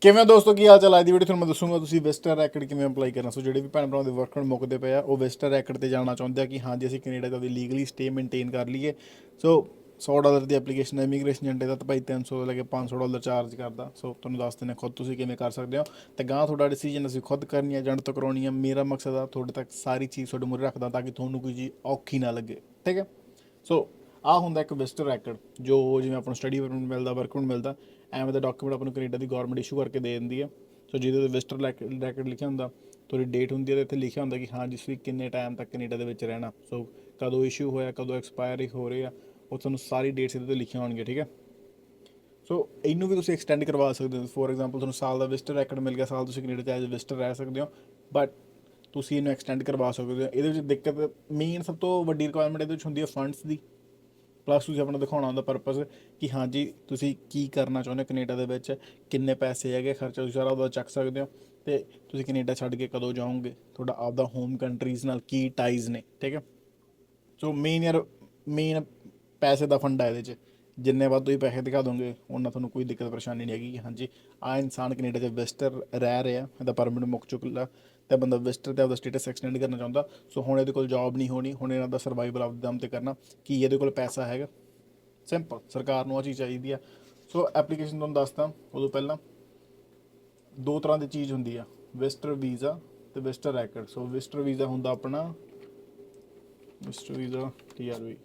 ਕਿਵੇਂ ਦੋਸਤੋ, ਕੀ ਹਾਲ ਚਾਲ? ਅੱਜ ਦੀ ਵੀਡੀਓ ਤੁਹਾਨੂੰ ਮੈਂ ਦੱਸੂਗਾ ਤੁਸੀਂ ਵਿਜ਼ਟਰ ਰੈਕਟ ਕਿਵੇਂ ਅਪਲਾਈ ਕਰਨਾ। ਸੋ ਜਿਹੜੇ ਵੀ ਭੈਣ ਭਰਾਵਾਂ ਦੇ ਵਰਕ ਪਰਮਿਟ ਮੁੱਕਦੇ ਪਏ ਆ, ਉਹ ਵਿਜ਼ਟਰ ਰੈਕਟ ਤੇ ਜਾਣਾ ਚਾਹੁੰਦੇ ਆ ਕਿ ਹਾਂਜੀ ਅਸੀਂ ਕੈਨੇਡਾ ਦਾ ਲੀਗਲੀ ਸਟੇ ਮੇਨਟੇਨ ਕਰ ਲਈਏ। ਸੋ $100 ਦੀ ਐਪਲੀਕੇਸ਼ਨ ਹੈ। ਇਮੀਗ੍ਰੇਸ਼ਨ ਏਜੰਟ ਦਾ ਤਾਂ ਭਾਈ 300 ਤੋਂ ਲੈ ਕੇ $500 ਚਾਰਜ ਕਰਦਾ। ਸੋ ਤੁਹਾਨੂੰ ਦੱਸ ਦਿੰਦੇ ਖੁਦ ਤੁਸੀਂ ਕਿਵੇਂ ਕਰ ਸਕਦੇ ਹੋ। ਤੇ ਗਾਂ ਤੁਹਾਡਾ ਡਿਸੀਜਨ ਅਸੀਂ ਖੁਦ ਕਰਨੀ ਹੈ, ਏਜੰਟ ਤੋਂ ਕਰਾਉਣੀ ਹੈ। ਮੇਰਾ ਮਕਸਦ ਆ ਤੁਹਾਡੇ ਤੱਕ ਸਾਰੀ ਚੀਜ਼ ਤੁਹਾਡੇ ਮੂਹਰੇ ਰੱਖਦਾ ਤਾਂ ਕਿ ਤੁਹਾਨੂੰ ਕੋਈ ਚੀਜ਼ ਔਖੀ ਨਾ ਲੱਗੇ। ਠੀਕ ਹੈ। ਸੋ ਆਹ ਹੁੰਦਾ ਇੱਕ ਵਿਜ਼ਟਰ ਰੈਕਟ, ਜੋ ਜਿਵੇਂ ਆਪਾਂ ਨੂੰ ਸਟੱਡੀ ਪਰਮਿਟ ਮਿਲਦਾ, ਵਰਕ ਪਰਮਿਟ ਮਿਲਦਾ, ਐਵੇਂ ਦਾ ਡਾਕੂਮੈਂਟ ਆਪਾਂ ਨੂੰ ਕੈਨੇਡਾ ਦੀ ਗੌਰਮੈਂਟ ਇਸ਼ੂ ਕਰਕੇ ਦੇ ਦਿੰਦੀ ਹੈ। ਸੋ ਜਿਹਦੇ 'ਤੇ ਵਿਜ਼ਟਰ ਰੈਕਟ ਲਿਖਿਆ ਹੁੰਦਾ, ਤੁਹਾਡੀ ਡੇਟ ਹੁੰਦੀ ਹੈ ਅਤੇ ਇੱਥੇ ਲਿਖਿਆ ਹੁੰਦਾ ਕਿ ਹਾਂ ਜਿਸ ਵੀ ਕਿੰਨੇ ਟਾਈਮ ਤੱਕ ਕੈਨੇਡਾ ਦੇ ਵਿੱਚ ਰਹਿਣਾ। ਸੋ ਕਦੋਂ ਇਸ਼ੂ ਹੋਇਆ, ਕਦੋਂ ਐਕਸਪਾਇਰ ਹੋ ਰਹੇ ਆ, ਉਹ ਤੁਹਾਨੂੰ ਸਾਰੀ ਡੇਟਸ ਇਹਦੇ 'ਤੇ ਲਿਖੀਆਂ ਹੋਣਗੀਆਂ। ਠੀਕ ਹੈ। ਸੋ ਇਹਨੂੰ ਵੀ ਤੁਸੀਂ ਐਕਸਟੈਂਡ ਕਰਵਾ ਸਕਦੇ ਹੋ। ਫੋਰ ਐਗਜ਼ਾਮਪਲ ਤੁਹਾਨੂੰ ਸਾਲ ਦਾ ਵਿਜ਼ਟਰ ਰੈਕਟ ਮਿਲ ਗਿਆ, ਸਾਲ ਤੁਸੀਂ ਕੈਨੇਡਾ 'ਚ ਐਜ਼ ਵਿਜ਼ਟਰ ਰਹਿ ਸਕਦੇ ਹੋ, ਬਟ ਤੁਸੀਂ ਇਹਨੂੰ ਐਕਸਟੈਂਡ ਕਰਵਾ ਸਕਦੇ ਹੋ। ਇਹਦੇ ਵਿੱਚ ਦਿੱਕਤ ਮੇਨ ਸਭ ਤੋਂ ਵੱਡੀ ਰਿਕੁਆਇਰਮੈਂਟ ਇਹਦੇ ਵਿੱਚ ਹੁੰਦੀ ਹੈ ਫੰਡਸ ਦੀ। ਪਲੱਸ ਤੁਸੀਂ ਆਪਣਾ ਦਿਖਾਉਣਾ ਹੁੰਦਾ ਪਰਪਸ ਕਿ ਹਾਂਜੀ ਤੁਸੀਂ ਕੀ ਕਰਨਾ ਚਾਹੁੰਦੇ ਹੋ ਕੈਨੇਡਾ ਦੇ ਵਿੱਚ, ਕਿੰਨੇ ਪੈਸੇ ਹੈਗੇ, ਖਰਚਾ ਤੁਸੀਂ ਸਾਰਾ ਉਹਦਾ ਚੱਕ ਸਕਦੇ ਹੋ। ਅਤੇ ਤੁਸੀਂ ਕੈਨੇਡਾ ਛੱਡ ਕੇ ਕਦੋਂ ਜਾਓਗੇ, ਤੁਹਾਡਾ ਆਪਦਾ ਹੋਮ ਕੰਟਰੀਜ਼ ਨਾਲ ਕੀ ਟਾਈਜ਼ ਨੇ। ਠੀਕ ਹੈ। ਸੋ ਮੇਨ ਪੈਸੇ ਦਾ ਫੰਡ ਹੈ ਇਹਦੇ 'ਚ। ਜਿੰਨੇ ਵੱਧ ਤੁਸੀਂ ਪੈਸੇ ਦਿਖਾ ਦੋਗੇ ਉਹਨਾਂ ਤੁਹਾਨੂੰ ਕੋਈ ਦਿੱਕਤ ਪਰੇਸ਼ਾਨੀ ਨਹੀਂ ਹੈਗੀ ਕਿ ਹਾਂਜੀ ਆਹ ਇਨਸਾਨ ਕੈਨੇਡਾ 'ਚ ਵਿਜ਼ਟਰ ਰਹਿ ਰਿਹਾ, ਇਹਦਾ ਪਰਮਿਟ ਮੁੱਕ ਚੁੱਕਾ ਅਤੇ ਬੰਦਾ ਵਿਜ਼ਟਰ 'ਤੇ ਆਪਦਾ ਸਟੇਟਸ ਐਕਸਟੈਂਡ ਕਰਨਾ ਚਾਹੁੰਦਾ। ਸੋ ਹੁਣ ਇਹਦੇ ਕੋਲ ਜੋਬ ਨਹੀਂ ਹੋਣੀ, ਹੁਣ ਇਹਨਾਂ ਦਾ ਸਰਵਾਈਵਲ ਆਪਦੇ ਦਮ 'ਤੇ ਕਰਨਾ। ਕੀ ਇਹਦੇ ਕੋਲ ਪੈਸਾ ਹੈਗਾ? ਸਿੰਪਲ, ਸਰਕਾਰ ਨੂੰ ਆਹ ਚੀਜ਼ ਚਾਹੀਦੀ ਆ। ਸੋ ਐਪਲੀਕੇਸ਼ਨ ਤੁਹਾਨੂੰ ਦੱਸਦਾ ਉਦੋਂ ਪਹਿਲਾਂ ਦੋ ਤਰ੍ਹਾਂ ਦੀ ਚੀਜ਼ ਹੁੰਦੀ ਆ, ਵਿਜ਼ਟਰ ਵੀਜ਼ਾ ਅਤੇ ਵਿਜ਼ਟਰ ਰੈਕਟ। ਸੋ ਵਿਜ਼ਟਰ ਵੀਜ਼ਾ ਹੁੰਦਾ ਆਪਣਾ ਵਿਜ਼ਟਰ ਵੀਜ਼ਾ TRV।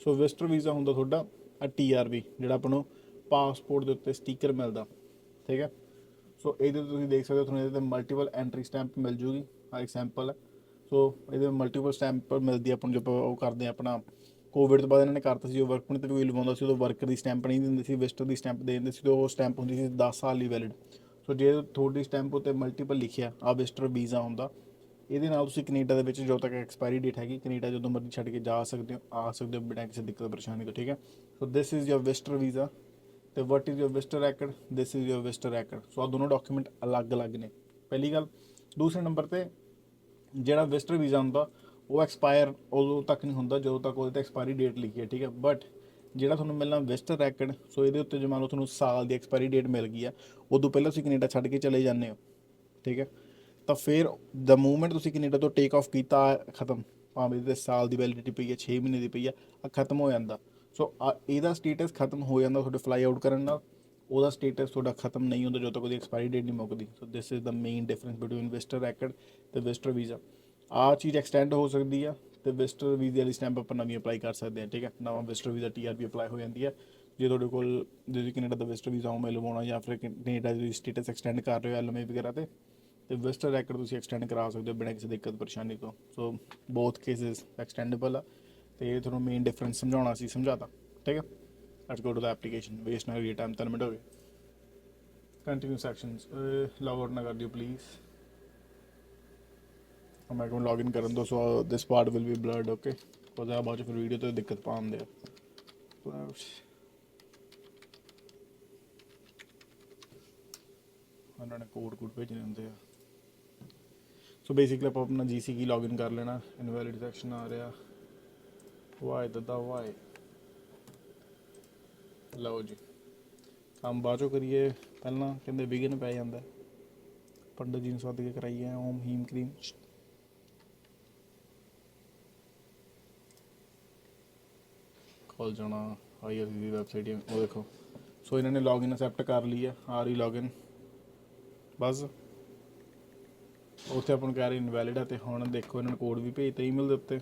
ਸੋ ਵਿਜ਼ਟਰ ਵੀਜ਼ਾ ਹੁੰਦਾ ਤੁਹਾਡਾ TRV, ਜਿਹੜਾ ਆਪਾਂ ਨੂੰ ਪਾਸਪੋਰਟ ਦੇ ਉੱਤੇ ਸਟੀਕਰ ਮਿਲਦਾ। ਠੀਕ ਹੈ। ਸੋ ਇਹਦੇ ਤੁਸੀਂ ਦੇਖ ਸਕਦੇ ਹੋ, ਤੁਹਾਨੂੰ ਇਹਦੇ 'ਤੇ ਮਲਟੀਪਲ ਐਂਟਰੀ ਸਟੈਂਪ ਮਿਲ ਜੂਗੀ। ਆਹ ਐਗਜ਼ੈਂਪਲ ਹੈ। ਸੋ ਇਹਦੇ ਮਲਟੀਪਲ ਸਟੈਂਪ ਮਿਲਦੀ ਆਪਾਂ ਨੂੰ, ਜੋ ਆਪਾਂ ਉਹ ਕਰਦੇ ਹਾਂ ਆਪਣਾ ਕੋਵਿਡ ਤੋਂ ਬਾਅਦ ਇਹਨਾਂ ਨੇ ਕਰਤਾ ਸੀ, ਜੋ ਵਰਕ ਪਰਮਿਟ 'ਤੇ ਕੋਈ ਲਵਾਉਂਦਾ ਸੀ ਉਦੋਂ ਵਰਕਰ ਦੀ ਸਟੈਂਪ ਨਹੀਂ ਦਿੰਦੇ ਸੀ, ਵਿਜ਼ਟਰ ਦੀ ਸਟੈਂਪ ਦੇ ਦਿੰਦੇ ਸੀ, ਅਤੇ ਉਹ ਸਟੈਂਪ ਹੁੰਦੀ ਸੀ 10 ਸਾਲ ਲਈ ਵੈਲਿਡ। ਸੋ ਜੇ ਤੁਹਾਡੀ ਸਟੈਂਪ ਉੱਤੇ ਮਲਟੀਪਲ ਲਿਖਿਆ ਆਹ ਵਿਜ਼ਟਰ ਵੀਜ਼ਾ ਹੁੰਦਾ, ਇਹਦੇ ਨਾਲ ਤੁਸੀਂ ਕੈਨੇਡਾ ਦੇ ਵਿੱਚ ਜਦੋਂ ਤੱਕ ਐਕਸਪਾਇਰੀ ਡੇਟ ਹੈਗੀ, ਕੈਨੇਡਾ ਜਦੋਂ ਮਰਜ਼ੀ ਛੱਡ ਕੇ ਜਾ ਸਕਦੇ ਹੋ, ਆ ਸਕਦੇ ਹੋ ਬਿਨਾਂ ਕਿਸੇ ਦਿੱਕਤ ਪਰੇਸ਼ਾਨੀ ਤੋਂ। ਠੀਕ ਹੈ। So this is your visitor visa ਅਤੇ what is your visitor record, this is your visitor record. So ਆਹ ਦੋਨੋਂ ਡਾਕੂਮੈਂਟ ਅਲੱਗ-ਅਲੱਗ ਨੇ, ਪਹਿਲੀ ਗੱਲ। ਦੂਸਰੇ ਨੰਬਰ 'ਤੇ ਜਿਹੜਾ ਵਿਜ਼ਟਰ ਵੀਜ਼ਾ ਹੁੰਦਾ ਉਹ ਐਕਸਪਾਇਰ ਉਦੋਂ ਤੱਕ ਨਹੀਂ ਹੁੰਦਾ ਜਦੋਂ ਤੱਕ ਉਹਦੇ 'ਤੇ ਐਕਸਪਾਇਰੀ ਡੇਟ ਲਿਖੀ ਹੈ। ਠੀਕ ਹੈ। ਬਟ ਜਿਹੜਾ ਤੁਹਾਨੂੰ ਮਿਲਣਾ ਵਿਜ਼ਟਰ ਰੈਕਟ, ਸੋ ਇਹਦੇ ਉੱਤੇ ਜੇ ਮੰਨ ਲਓ ਤੁਹਾਨੂੰ ਸਾਲ ਦੀ ਐਕਸਪਾਇਰੀ ਡੇਟ ਮਿਲ ਗਈ ਆ, ਉਦੋਂ ਪਹਿਲਾਂ ਤੁਸੀਂ ਕੈਨੇਡਾ ਛੱਡ ਕੇ ਚਲੇ ਜਾਂਦੇ ਹੋ। ਠੀਕ ਹੈ। ਤਾਂ ਫਿਰ ਦ ਮੂਵਮੈਂਟ ਤੁਸੀਂ ਕੈਨੇਡਾ ਤੋਂ ਟੇਕ ਆਫ ਕੀਤਾ, ਖਤਮ, ਭਾਵੇਂ ਇਹਦੇ ਸਾਲ ਦੀ ਵੈਲਿਡਿਟੀ ਪਈ ਹੈ, 6 ਮਹੀਨੇ ਦੀ ਪਈ ਆ, ਖਤਮ ਹੋ ਜਾਂਦਾ। ਸੋ ਇਹਦਾ ਸਟੇਟਸ ਖਤਮ ਹੋ ਜਾਂਦਾ ਤੁਹਾਡੇ ਫਲਾਈ ਆਊਟ ਕਰਨ ਨਾਲ, ਉਹਦਾ ਸਟੇਟਸ ਤੁਹਾਡਾ ਖਤਮ ਨਹੀਂ ਹੁੰਦਾ ਜਦੋਂ ਤੱਕ ਉਹਦੀ ਐਕਸਪਾਇਰੀ ਡੇਟ ਨਹੀਂ ਮੁੱਕਦੀ। So this is the main difference between visitor record ਅਤੇ ਵਿਜ਼ਟਰ ਵੀਜ਼ਾ। ਆਹ ਚੀਜ਼ ਐਕਸਟੈਂਡ ਹੋ ਸਕਦੀ ਆ, ਅਤੇ ਵਿਜ਼ਟਰ ਵੀਜ਼ੇ ਵਾਲੀ ਸਟੈਂਪ ਆਪਾਂ ਨਵੀਂ ਅਪਲਾਈ ਕਰ ਸਕਦੇ ਹਾਂ। ਠੀਕ ਹੈ। ਨਵਾਂ ਵਿਜ਼ਟਰ ਵੀਜ਼ਾ TRV ਅਪਲਾਈ ਹੋ ਜਾਂਦੀ ਹੈ ਜੇ ਤੁਹਾਡੇ ਕੋਲ, ਜੇ ਤੁਸੀਂ ਕੈਨੇਡਾ ਦਾ ਵਿਜ਼ਟਰ ਵੀਜ਼ਾ ਉਵੇਂ ਲਵਾਉਣਾ ਜਾਂ ਫਿਰ ਕੈਨੇਡਾ ਦੀ ਸਟੇਟਸ ਐਕਸਟੈਂਡ ਕਰ ਰਹੇ ਹੋ LMA ਵਗੈਰਾ 'ਤੇ, ਅਤੇ ਵਿਜ਼ਟਰ ਰੈਕਟ ਤੁਸੀਂ ਐਕਸਟੈਂਡ ਕਰਾ ਸਕਦੇ ਹੋ ਬਿਨਾਂ ਕਿਸੇ ਦਿੱਕਤ ਪਰੇਸ਼ਾਨੀ ਤੋਂ। ਸੋ ਬੋਥ ਕੇਸਿਸ ਐਕਸਟੈਂਡੇਬਲ ਆ, ਅਤੇ ਇਹ ਤੁਹਾਨੂੰ ਮੇਨ ਡਿਫਰੈਂਸ ਸਮਝਾਉਣਾ ਸੀ, ਸਮਝਾਤਾ। ਠੀਕ ਹੈ। Let's go to the application, waste ਨਾ ਕਰੀਏ ਟਾਈਮ, 3 ਮਿੰਟ ਹੋ ਗਏ। ਕੰਟੀਨਿਊ ਸੈਕਸ਼ਨਸ, ਲੌਗ ਆਊਟ ਨਾ ਕਰ ਦਿਓ ਪਲੀਜ਼। ਮੈਂ ਕਿਹਾ ਲੌਗ ਇਨ ਕਰਨ ਦੋ। ਸੋ ਦਿਸ ਪਾਰਟ ਵਿਲ ਬੀ ਬਲਰਡ, ਓਕੇ, ਉਹਦਾ ਬਾਅਦ 'ਚ ਫਿਰ ਵੀਡੀਓ 'ਤੇ ਦਿੱਕਤ ਪਾਉਂਦੇ ਆ। ਉਹਨਾਂ ਨੇ ਕੋਡ ਭੇਜਣੇ ਹੁੰਦੇ ਆ। ਸੋ ਬੇਸਿਕਲੀ ਆਪਾਂ ਆਪਣਾ GC ਕੀ ਲੌਗਇਨ ਕਰ ਲੈਣਾ। ਇਨਵੈਲਿਡ ਸੈਕਸ਼ਨ ਆ ਰਿਹਾ, ਵਾਈ ਦਾ ਵਾਈ। ਲਓ ਜੀ, ਕੰਮ ਬਾਅਦ 'ਚੋਂ ਕਰੀਏ, ਪਹਿਲਾਂ ਕਹਿੰਦੇ ਵਿਘਨ ਪੈ ਜਾਂਦਾ। ਪੰਡਤ ਜੀ ਨੂੰ ਸੱਦ ਕੇ ਕਰਾਈਏ ਓਮ ਹੀਮ ਕਰੀਮ। ਖੁੱਲ ਜਾਣਾ IRCC ਦੀ ਵੈਬਸਾਈਟ, ਉਹ ਦੇਖੋ। ਸੋ ਇਹਨਾਂ ਨੇ ਲੌਗਇਨ ਅਸੈਪਟ ਕਰ ਲਈ ਹੈ, ਆ ਰਹੀ ਲੌਗਇਨ, ਬਸ ਉੱਥੇ ਆਪਾਂ ਨੂੰ ਕਹਿ ਰਹੇ ਇਨਵੈਲਿਡ ਹੈ। ਅਤੇ ਹੁਣ ਦੇਖੋ ਇਹਨਾਂ ਨੇ ਕੋਡ ਵੀ ਭੇਜਤਾ ਈਮੇਲ ਦੇ ਉੱਤੇ।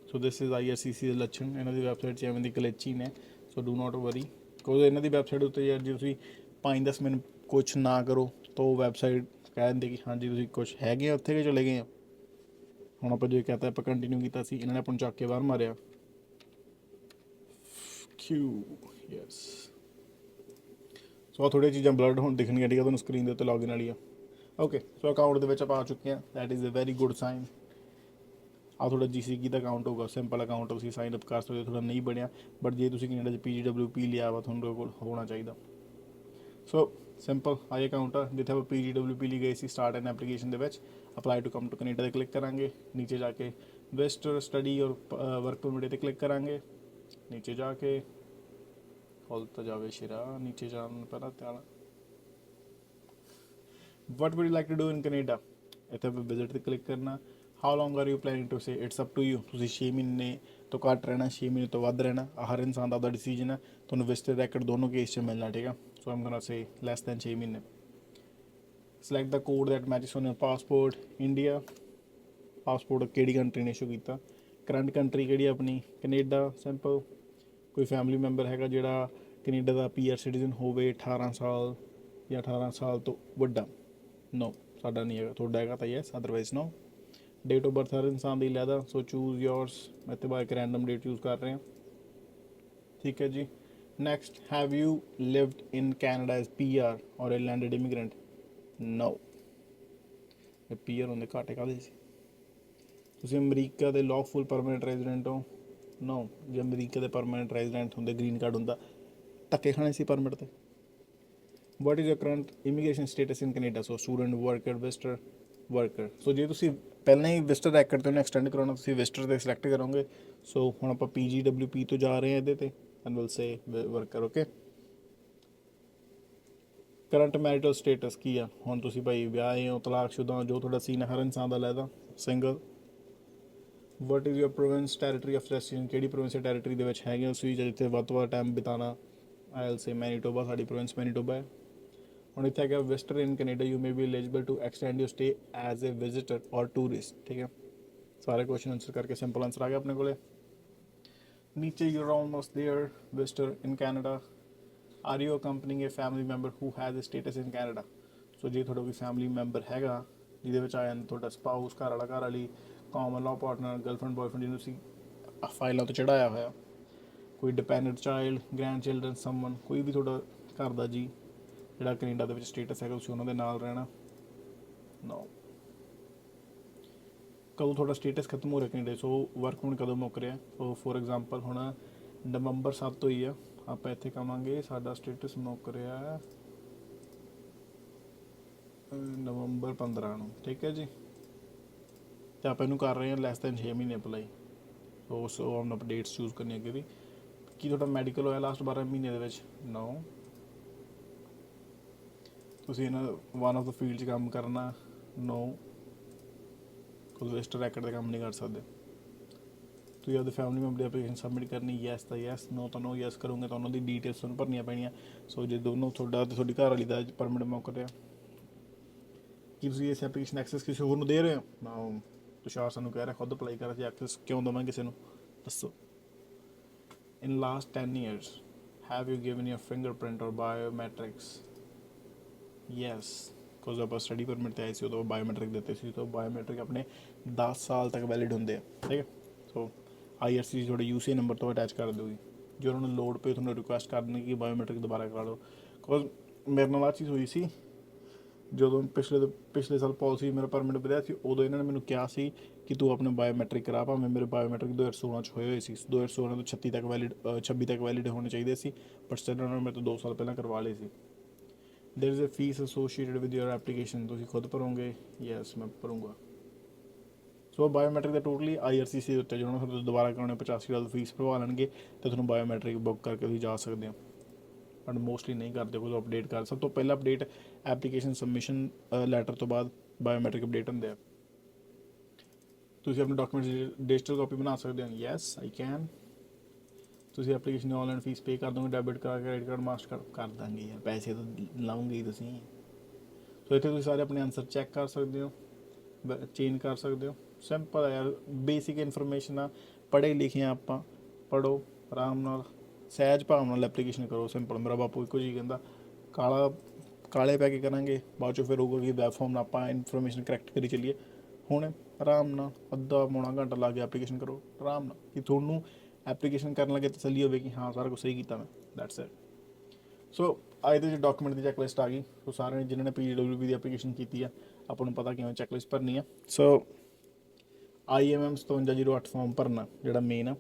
ਸੋ ਦਿਸ ਇਜ਼ IRCC ਦੇ ਲੱਛਣ। ਇਹਨਾਂ ਦੀ ਵੈਬਸਾਈਟ 'ਚ ਐਵੇਂ ਦੀ ਗਲਿਚ ਹੀ ਨੇ। ਸੋ ਡੂ ਨਾਟ ਵਰੀ, ਬਿਕੋਜ਼ ਇਹਨਾਂ ਦੀ ਵੈਬਸਾਈਟ ਉੱਤੇ ਯਾਰ ਜੇ ਤੁਸੀਂ 5-10 ਮਿੰਟ ਕੁਛ ਨਾ ਕਰੋ ਤਾਂ ਉਹ ਵੈਬਸਾਈਟ ਕਹਿ ਦਿੰਦੇ ਕਿ ਹਾਂਜੀ ਤੁਸੀਂ ਕੁਛ ਹੈਗੇ ਆ ਉੱਥੇ ਕਿ ਚਲੇ ਗਏ ਆ। ਹੁਣ ਆਪਾਂ ਜੋ ਕਹਤਾ ਆਪਾਂ ਕੰਟੀਨਿਊ ਕੀਤਾ ਸੀ, ਇਹਨਾਂ ਨੇ ਆਪਾਂ ਨੂੰ ਚੱਕ ਕੇ ਬਾਹਰ ਮਾਰਿਆ। ਯੈਸ। ਸੋ ਥੋੜ੍ਹੀਆਂ ਚੀਜ਼ਾਂ ਬਲਰਡ ਹੁਣ ਦਿਖਣਗੀਆਂ। ਠੀਕ ਹੈ। ਤੁਹਾਨੂੰ ਸਕਰੀਨ ਦੇ ਉੱਤੇ ਲੌਗਇਨ ਵਾਲੀਆਂ। ਓਕੇ। ਸੋ ਅਕਾਊਂਟ ਦੇ ਵਿੱਚ ਆਪਾਂ ਆ ਚੁੱਕੇ ਹਾਂ, that is a very good sign. ਆਹ ਤੁਹਾਡਾ GC ਦਾ ਅਕਾਊਂਟ ਹੋਊਗਾ, ਸਿੰਪਲ ਅਕਾਊਂਟ, ਤੁਸੀਂ ਸਾਈਨ ਅਪ ਕਰ ਸਕਦੇ ਹੋ। ਥੋੜਾ ਨਹੀਂ ਬਣਿਆ, ਬਟ ਜੇ ਤੁਸੀਂ ਕੈਨੇਡਾ 'ਚ PGWP ਲਿਆ ਵਾ, ਤੁਹਾਨੂੰ ਕੋਲ ਹੋਣਾ ਚਾਹੀਦਾ। ਸੋ ਸਿੰਪਲ ਆਹ ਅਕਾਊਂਟ ਆ, ਜਿੱਥੇ ਆਪਾਂ PGWP ਲਈ ਗਏ ਸੀ ਸਟਾਰਟ ਐਨ ਐਪਲੀਕੇਸ਼ਨ ਦੇ ਵਿੱਚ। Apply to come to Canada 'ਤੇ ਕਲਿੱਕ ਕਰਾਂਗੇ। ਨੀਚੇ ਜਾ ਕੇ visitor study or work permit 'ਤੇ ਕਲਿੱਕ ਕਰਾਂਗੇ। ਨੀਚੇ ਜਾ ਕੇ ਖੁੱਲ੍ਹ ਤਾਂ ਜਾਵੇ ਸ਼ੇਰਾ, ਨੀਚੇ ਜਾਣ ਪਹਿਲਾਂ ਧਿਆਨ। What would you like to do in Canada, ਇੱਥੇ ਆਪਾਂ ਵਿਜ਼ਿਟ 'ਤੇ ਕਲਿੱਕ ਕਰਨਾ। How long are you planning to say, it's up to you. ਤੁਸੀਂ 6 ਮਹੀਨੇ ਤੋਂ ਘੱਟ ਰਹਿਣਾ, 6 ਮਹੀਨੇ ਤੋਂ ਵੱਧ ਰਹਿਣਾ, ਹਰ ਇਨਸਾਨ ਦਾ ਆਪਦਾ ਡਿਸੀਜਨ ਹੈ। ਤੁਹਾਨੂੰ ਵਿਜ਼ਟਰ ਰੈਕਡ ਦੋਨੋਂ ਕੇਸ 'ਚ ਮਿਲਣਾ, ਠੀਕ ਆ। ਸੋ ਆਮ ਗੋਨਾ ਸੇ ਲੈਸ ਦੈਨ 6 ਮਹੀਨੇ। Select the code that matches on your passport. India passport ਕਿਹੜੀ ਕੰਟਰੀ ਨੇ ਇਸ਼ੂ ਕੀਤਾ, ਕਰੰਟ ਕੰਟਰੀ ਕਿਹੜੀ ਆਪਣੀ, ਕੈਨੇਡਾ, ਸਿੰਪਲ। ਕੋਈ ਫੈਮਿਲੀ ਮੈਂਬਰ ਹੈਗਾ ਜਿਹੜਾ ਕੈਨੇਡਾ ਦਾ PR ਸਿਟੀਜ਼ਨ ਹੋਵੇ 18 ਸਾਲ ਜਾਂ 18 ਸਾਲ ਤੋਂ ਵੱਡਾ, ਨੋ ਸਾਡਾ ਨਹੀਂ ਹੈਗਾ, ਤੁਹਾਡਾ ਹੈਗਾ ਤਾਂ yes, otherwise no. Date of birth ਹਰ ਇਨਸਾਨ ਦੀ ਲੈਦਾ, ਸੋ ਚੂਜ਼ ਯੋਰਸ। ਮੈਂ ਤੇ ਬਾਅਦ ਇੱਕ ਰੈਂਡਮ ਡੇਟ ਚੂਜ਼ ਕਰ ਰਿਹਾ, ਠੀਕ ਹੈ ਜੀ। Next, have you lived in Canada as PR ਔਰ ਏ ਲੈਂਡਡ ਇਮੀਗ੍ਰੈਂਟ, ਨੋ। ਇਹ PR ਹੁੰਦੇ ਘਾਟੇ ਕਾਹਦੇ ਸੀ। ਤੁਸੀਂ ਅਮਰੀਕਾ ਦੇ ਲੌਫੁਲ ਪਰਮਾਨੈਂਟ ਰੈਜ਼ੀਡੈਂਟ ਹੋ, ਨੋ। ਜੇ ਅਮਰੀਕਾ ਦੇ ਪਰਮਾਨੈਂਟ ਰੈਜ਼ੀਡੈਂਟ ਹੁੰਦੇ, ਗ੍ਰੀਨ ਕਾਰਡ ਹੁੰਦਾ, ਧੱਕੇ ਖਾਣੇ ਸੀ ਪਰਮਿਟ 'ਤੇ। What is your current immigration status in Canada, so student, worker, visitor, worker. So ਜੇ ਤੁਸੀਂ ਪਹਿਲਾਂ ਹੀ ਵਿਜ਼ਟਰ ਰੈਕਡ ਤੇ ਉਹਨੂੰ ਐਕਸਟੈਂਡ ਕਰਾਉਣਾ, ਤੁਸੀਂ ਵਿਜ਼ਟਰ 'ਤੇ ਸਿਲੈਕਟ ਕਰੋਗੇ। ਸੋ ਹੁਣ ਆਪਾਂ PGWP ਤੋਂ ਜਾ ਰਹੇ ਹਾਂ ਇਹਦੇ 'ਤੇ, and will say worker, okay. Current marital status ਕੀ ਆ, ਹੁਣ ਤੁਸੀਂ ਭਾਈ ਵਿਆਹੇ ਹੋ, ਤਲਾਕਸ਼ੁਦਾ ਹੋ, ਜੋ ਤੁਹਾਡਾ ਸੀਨ ਹੈ, ਹਰ ਇਨਸਾਨ ਦਾ ਲੈਦਾ, single. What is your province territory of residence, ਕਿਹੜੀ ਪ੍ਰੋਵਿੰਸ ਟੈਰੀਟਰੀ ਦੇ ਵਿੱਚ ਹੈਗੇ ਹੋ ਤੁਸੀਂ, ਜਿੱਥੇ ਵੱਧ ਤੋਂ ਵੱਧ ਟਾਈਮ ਬਿਤਾਉਣਾ। ਆਈ ਵਿਲ ਸੇ ਮੈਨੀਟੋਬਾ, ਸਾਡੀ ਪ੍ਰੋਵਿੰਸ ਮੈਨੀਟੋਬਾ ਹੈ। ਹੁਣ ਇੱਥੇ ਹੈਗਾ visitor in Canada, you may be eligible to extend your stay as a visitor or tourist, ਠੀਕ ਹੈ। ਸਾਰੇ ਕੁਐਸਚਨ ਆਨਸਰ ਕਰਕੇ ਸਿੰਪਲ ਆਨਸਰ ਆ ਗਿਆ ਆਪਣੇ ਕੋਲੇ। ਨੀਚੇ you are almost there, visitor in Canada. Are you accompanying a family member who has a status in Canada. So ਜੇ ਤੁਹਾਡਾ ਕੋਈ ਫੈਮਿਲੀ ਮੈਂਬਰ ਹੈਗਾ ਜਿਹਦੇ ਵਿੱਚ ਆ ਜਾਂਦਾ ਤੁਹਾਡਾ ਸਪਾਊਸ, ਘਰ ਵਾਲਾ, ਘਰ ਵਾਲੀ, common law partner, girlfriend, boyfriend, ਜਿਹਨੂੰ ਤੁਸੀਂ ਫਾਈਲਾਂ ਤੋਂ ਚੜਾਇਆ ਹੋਇਆ, ਕੋਈ ਡਿਪੈਂਡੈਂਟ ਚਾਈਲਡ, ਗ੍ਰੈਂਡ ਚਿਲਡਰਨ, ਸਮਨ, ਕੋਈ ਵੀ ਤੁਹਾਡਾ ਘਰ ਦਾ ਜੀ ਜਿਹੜਾ ਕੈਨੇਡਾ ਦੇ ਵਿੱਚ ਸਟੇਟਸ ਹੈਗਾ, ਤੁਸੀਂ ਉਹਨਾਂ ਦੇ ਨਾਲ ਰਹਿਣਾ, ਨੋ। ਕਦੋਂ ਤੁਹਾਡਾ ਸਟੇਟਸ ਖਤਮ ਹੋ ਰਿਹਾ ਕੈਨੇਡਾ, ਸੋ ਵਰਕ ਹੁਣ ਕਦੋਂ ਮੁੱਕ ਰਿਹਾ। ਸੋ ਫੋਰ ਐਗਜ਼ਾਮਪਲ ਹੁਣ ਨਵੰਬਰ 7 ਹੋਈ ਆ, ਆਪਾਂ ਇੱਥੇ ਕਵਾਂਗੇ ਸਾਡਾ ਸਟੇਟਸ ਮੁੱਕ ਰਿਹਾ ਨਵੰਬਰ 15 ਨੂੰ, ਠੀਕ ਹੈ ਜੀ। ਅਤੇ ਆਪਾਂ ਇਹਨੂੰ ਕਰ ਰਹੇ ਹਾਂ ਲੈਸ ਦੈਨ 6 ਮਹੀਨੇ ਅਪਲਾਈ। ਸੋ ਹੁਣ ਆਪਾਂ ਡੇਟਸ ਚੂਜ਼ ਕਰਨੀ ਅੱਗੇ ਦੀ। ਕੀ ਤੁਹਾਡਾ ਮੈਡੀਕਲ ਹੋਇਆ ਲਾਸਟ 12 ਮਹੀਨੇ ਦੇ ਵਿੱਚ, ਨੋ। ਤੁਸੀਂ ਇਹਨਾਂ ਵਨ ਆਫ ਦਾ ਫੀਲਡ 'ਚ ਕੰਮ ਕਰਨਾ, ਨੋ। ਕੋਈ ਵਿਜ਼ਟਰ ਰੈਕਡ 'ਤੇ ਕੰਮ ਨਹੀਂ ਕਰ ਸਕਦੇ। ਤੁਸੀਂ ਆਪਦੇ ਫੈਮਿਲੀ ਮੈਂਬਰ ਦੀ ਐਪਲੀਕੇਸ਼ਨ ਸਬਮਿਟ ਕਰਨੀ, ਯੈਸ ਤਾਂ ਯੈਸ, ਨੋ ਤਾਂ ਨੋ। ਯੈਸ ਕਰੋਗੇ ਤਾਂ ਉਹਨਾਂ ਦੀ ਡੀਟੇਲਸ ਤੁਹਾਨੂੰ ਭਰਨੀਆਂ ਪੈਣੀਆਂ। ਸੋ ਜੇ ਦੋਨੋਂ ਤੁਹਾਡਾ ਅਤੇ ਤੁਹਾਡੀ ਘਰ ਵਾਲੀ ਦਾ ਪਰਮਿਟ ਮੁੱਕ ਰਿਹਾ, ਕੀ ਤੁਸੀਂ ਇਸ ਐਪਲੀਕੇਸ਼ਨ ਐਕਸੈਸ ਕਿਸੇ ਹੋਰ ਨੂੰ ਦੇ ਰਹੇ ਹੋ, ਨਾ। ਤੁਸ਼ਾਰ ਸਾਨੂੰ ਕਹਿ ਰਿਹਾ ਖੁਦ ਅਪਲਾਈ ਕਰ, ਅਸੀਂ ਐਕਸੈਸ ਕਿਉਂ ਦੇਵਾਂਗੇ ਕਿਸੇ ਨੂੰ, ਦੱਸੋ। ਇਨ last 10 years have you given your fingerprint or biometrics, yes, because ਆਪਾਂ ਸਟੱਡੀ ਪਰਮਿਟ 'ਤੇ ਆਏ ਸੀ, ਉਦੋਂ ਬਾਇਓਮੈਟ੍ਰਿਕ ਦਿੱਤੇ ਸੀ, ਤਾਂ ਬਾਇਓਮੈਟ੍ਰਿਕ ਆਪਣੇ 10 ਸਾਲ ਤੱਕ ਵੈਲਿਡ ਹੁੰਦੇ ਆ, ਠੀਕ ਹੈ। ਸੋ IRC ਤੁਹਾਡੇ UCA ਨੰਬਰ ਤੋਂ ਅਟੈਚ ਕਰ ਦਿਓਗੀ, ਜੇ ਉਹਨਾਂ ਨੂੰ ਲੋੜ ਪਏ ਤੁਹਾਨੂੰ ਰਿਕੁਐਸਟ ਕਰ ਦੇਣਗੇ ਕਿ ਬਾਇਓਮੈਟ੍ਰਿਕ ਦੁਬਾਰਾ ਕਰਾ ਲਓ। ਬਿਕੋਜ਼ ਮੇਰੇ ਨਾਲ ਆਹ ਚੀਜ਼ ਹੋਈ ਸੀ, ਜਦੋਂ ਪਿਛਲੇ ਸਾਲ ਪਾਲਿਸੀ ਮੇਰਾ ਪਰਮਿਟ ਵਧਿਆ ਸੀ, ਉਦੋਂ ਇਹਨਾਂ ਨੇ ਮੈਨੂੰ ਕਿਹਾ ਸੀ ਕਿ ਤੂੰ ਆਪਣੇ ਬਾਇਓਮੈਟ੍ਰਿਕ ਕਰਾ। ਭਾਵੇਂ ਮੇਰੇ ਬਾਇਓਮੈਟ੍ਰਿਕ 2016 'ਚ ਹੋਏ ਸੀ, 2016 ਤੋਂ 36 ਤੱਕ ਵੈਲਿਡ, 26 ਤੱਕ ਵੈਲਿਡ ਹੋਣੇ ਚਾਹੀਦੇ ਸੀ, ਬਟ ਸਟਿਲ ਉਹਨਾਂ ਨੇ ਮੇਰੇ ਤੋਂ 2 ਸਾਲ ਪਹਿਲਾਂ ਕਰਵਾ ਲਏ ਸੀ। There is a fee associated with your application, ਤੁਸੀਂ ਖੁਦ ਭਰੋਗੇ, ਯੈਸ ਮੈਂ ਭਰੂੰਗਾ। ਸੋ ਬਾਇਓਮੈਟ੍ਰਿਕ ਦਾ ਟੋਟਲੀ IRCC ਦੇ ਉੱਤੇ, ਜਿਹਨਾਂ ਨੂੰ ਦੁਬਾਰਾ ਕਰਾਉਣੇ $85 ਫੀਸ ਭਰਵਾ ਲੈਣਗੇ ਅਤੇ ਤੁਹਾਨੂੰ ਬਾਇਓਮੈਟ੍ਰਿਕ ਬੁੱਕ ਕਰਕੇ ਤੁਸੀਂ ਜਾ ਸਕਦੇ ਹੋ। ਬਟ ਮੋਸਟਲੀ ਨਹੀਂ ਕਰਦੇ, ਕੋਈ ਅਪਡੇਟ ਕਰ। ਸਭ ਤੋਂ ਪਹਿਲਾਂ ਅਪਡੇਟ ਐਪਲੀਕੇਸ਼ਨ ਸਬਮਿਸ਼ਨ ਲੈਟਰ ਤੋਂ ਬਾਅਦ ਬਾਇਓਮੈਟ੍ਰਿਕ ਅਪਡੇਟ ਹੁੰਦੇ ਆ। ਤੁਸੀਂ ਆਪਣੇ ਡਾਕੂਮੈਂਟਸ ਦੀ ਡਿਜੀਟਲ ਕਾਪੀ ਬਣਾ ਸਕਦੇ ਹੋ, ਯੈਸ ਆਈ ਕੈਨ। ਤੁਸੀਂ ਐਪਲੀਕੇਸ਼ਨ ਦੀ ਔਨਲਾਈਨ ਫੀਸ ਪੇ ਕਰ ਦੋਗੇ, debit card, credit card, master card ਕਰ ਦਾਂਗੇ ਯਾਰ, ਪੈਸੇ ਤਾਂ ਲਾਉਂਗੇ ਹੀ ਤੁਸੀਂ। ਸੋ ਇੱਥੇ ਤੁਸੀਂ ਸਾਰੇ ਆਪਣੇ ਆਨਸਰ ਚੈੱਕ ਕਰ ਸਕਦੇ ਹੋ, ਚੇਂਜ ਕਰ ਸਕਦੇ ਹੋ। ਸਿੰਪਲ ਹੈ ਯਾਰ, ਬੇਸਿਕ ਇਨਫੋਰਮੇਸ਼ਨ ਆ, ਪੜ੍ਹੇ ਲਿਖੇ ਆ ਆਪਾਂ, ਪੜ੍ਹੋ ਆਰਾਮ ਨਾਲ, ਸਹਿਜ ਭਾਵ ਨਾਲ ਐਪਲੀਕੇਸ਼ਨ ਕਰੋ। ਸਿੰਪਲ, ਮੇਰਾ ਬਾਪੂ ਇੱਕੋ ਜੀ ਕਹਿੰਦਾ, ਕਾਲੇ ਪੈ ਕੇ ਕਰਾਂਗੇ, ਬਾਅਦ 'ਚੋਂ ਫਿਰ ਹੋਊਗਾ ਕਿ ਵੈਬ ਫਾਰਮ ਨਾਲ ਆਪਾਂ ਇਨਫੋਰਮੇਸ਼ਨ ਕਰੈਕਟ ਕਰੀ ਚੱਲੀਏ। ਹੁਣ ਆਰਾਮ ਨਾਲ ਅੱਧਾ ਪੌਣਾ ਘੰਟਾ ਲਾ ਕੇ ਐਪਲੀਕੇਸ਼ਨ ਕਰੋ ਆਰਾਮ ਨਾਲ, ਕਿ ਤੁਹਾਨੂੰ ਐਪਲੀਕੇਸ਼ਨ ਕਰਨ ਲੱਗੇ ਤਸੱਲੀ ਹੋਵੇ ਕਿ ਹਾਂ ਸਾਰਾ ਕੁਛ ਸਹੀ ਕੀਤਾ ਮੈਂ, ਦੈਟਸ ਇਟ। ਸੋ ਅੱਜ ਦੇ ਡਾਕੂਮੈਂਟ ਦੀ ਚੈੱਕਲਿਸਟ ਆ ਗਈ। ਸੋ ਸਾਰਿਆਂ ਨੇ ਜਿਨ੍ਹਾਂ ਨੇ PGWP ਦੀ ਐਪਲੀਕੇਸ਼ਨ ਕੀਤੀ ਆ, ਆਪਾਂ ਨੂੰ ਪਤਾ ਕਿਵੇਂ ਚੈੱਕਲਿਸਟ ਭਰਨੀ ਆ। ਸੋ IMM 5708 ਫਾਰਮ ਭਰਨਾ, ਜਿਹੜਾ ਮੇਨ ਆ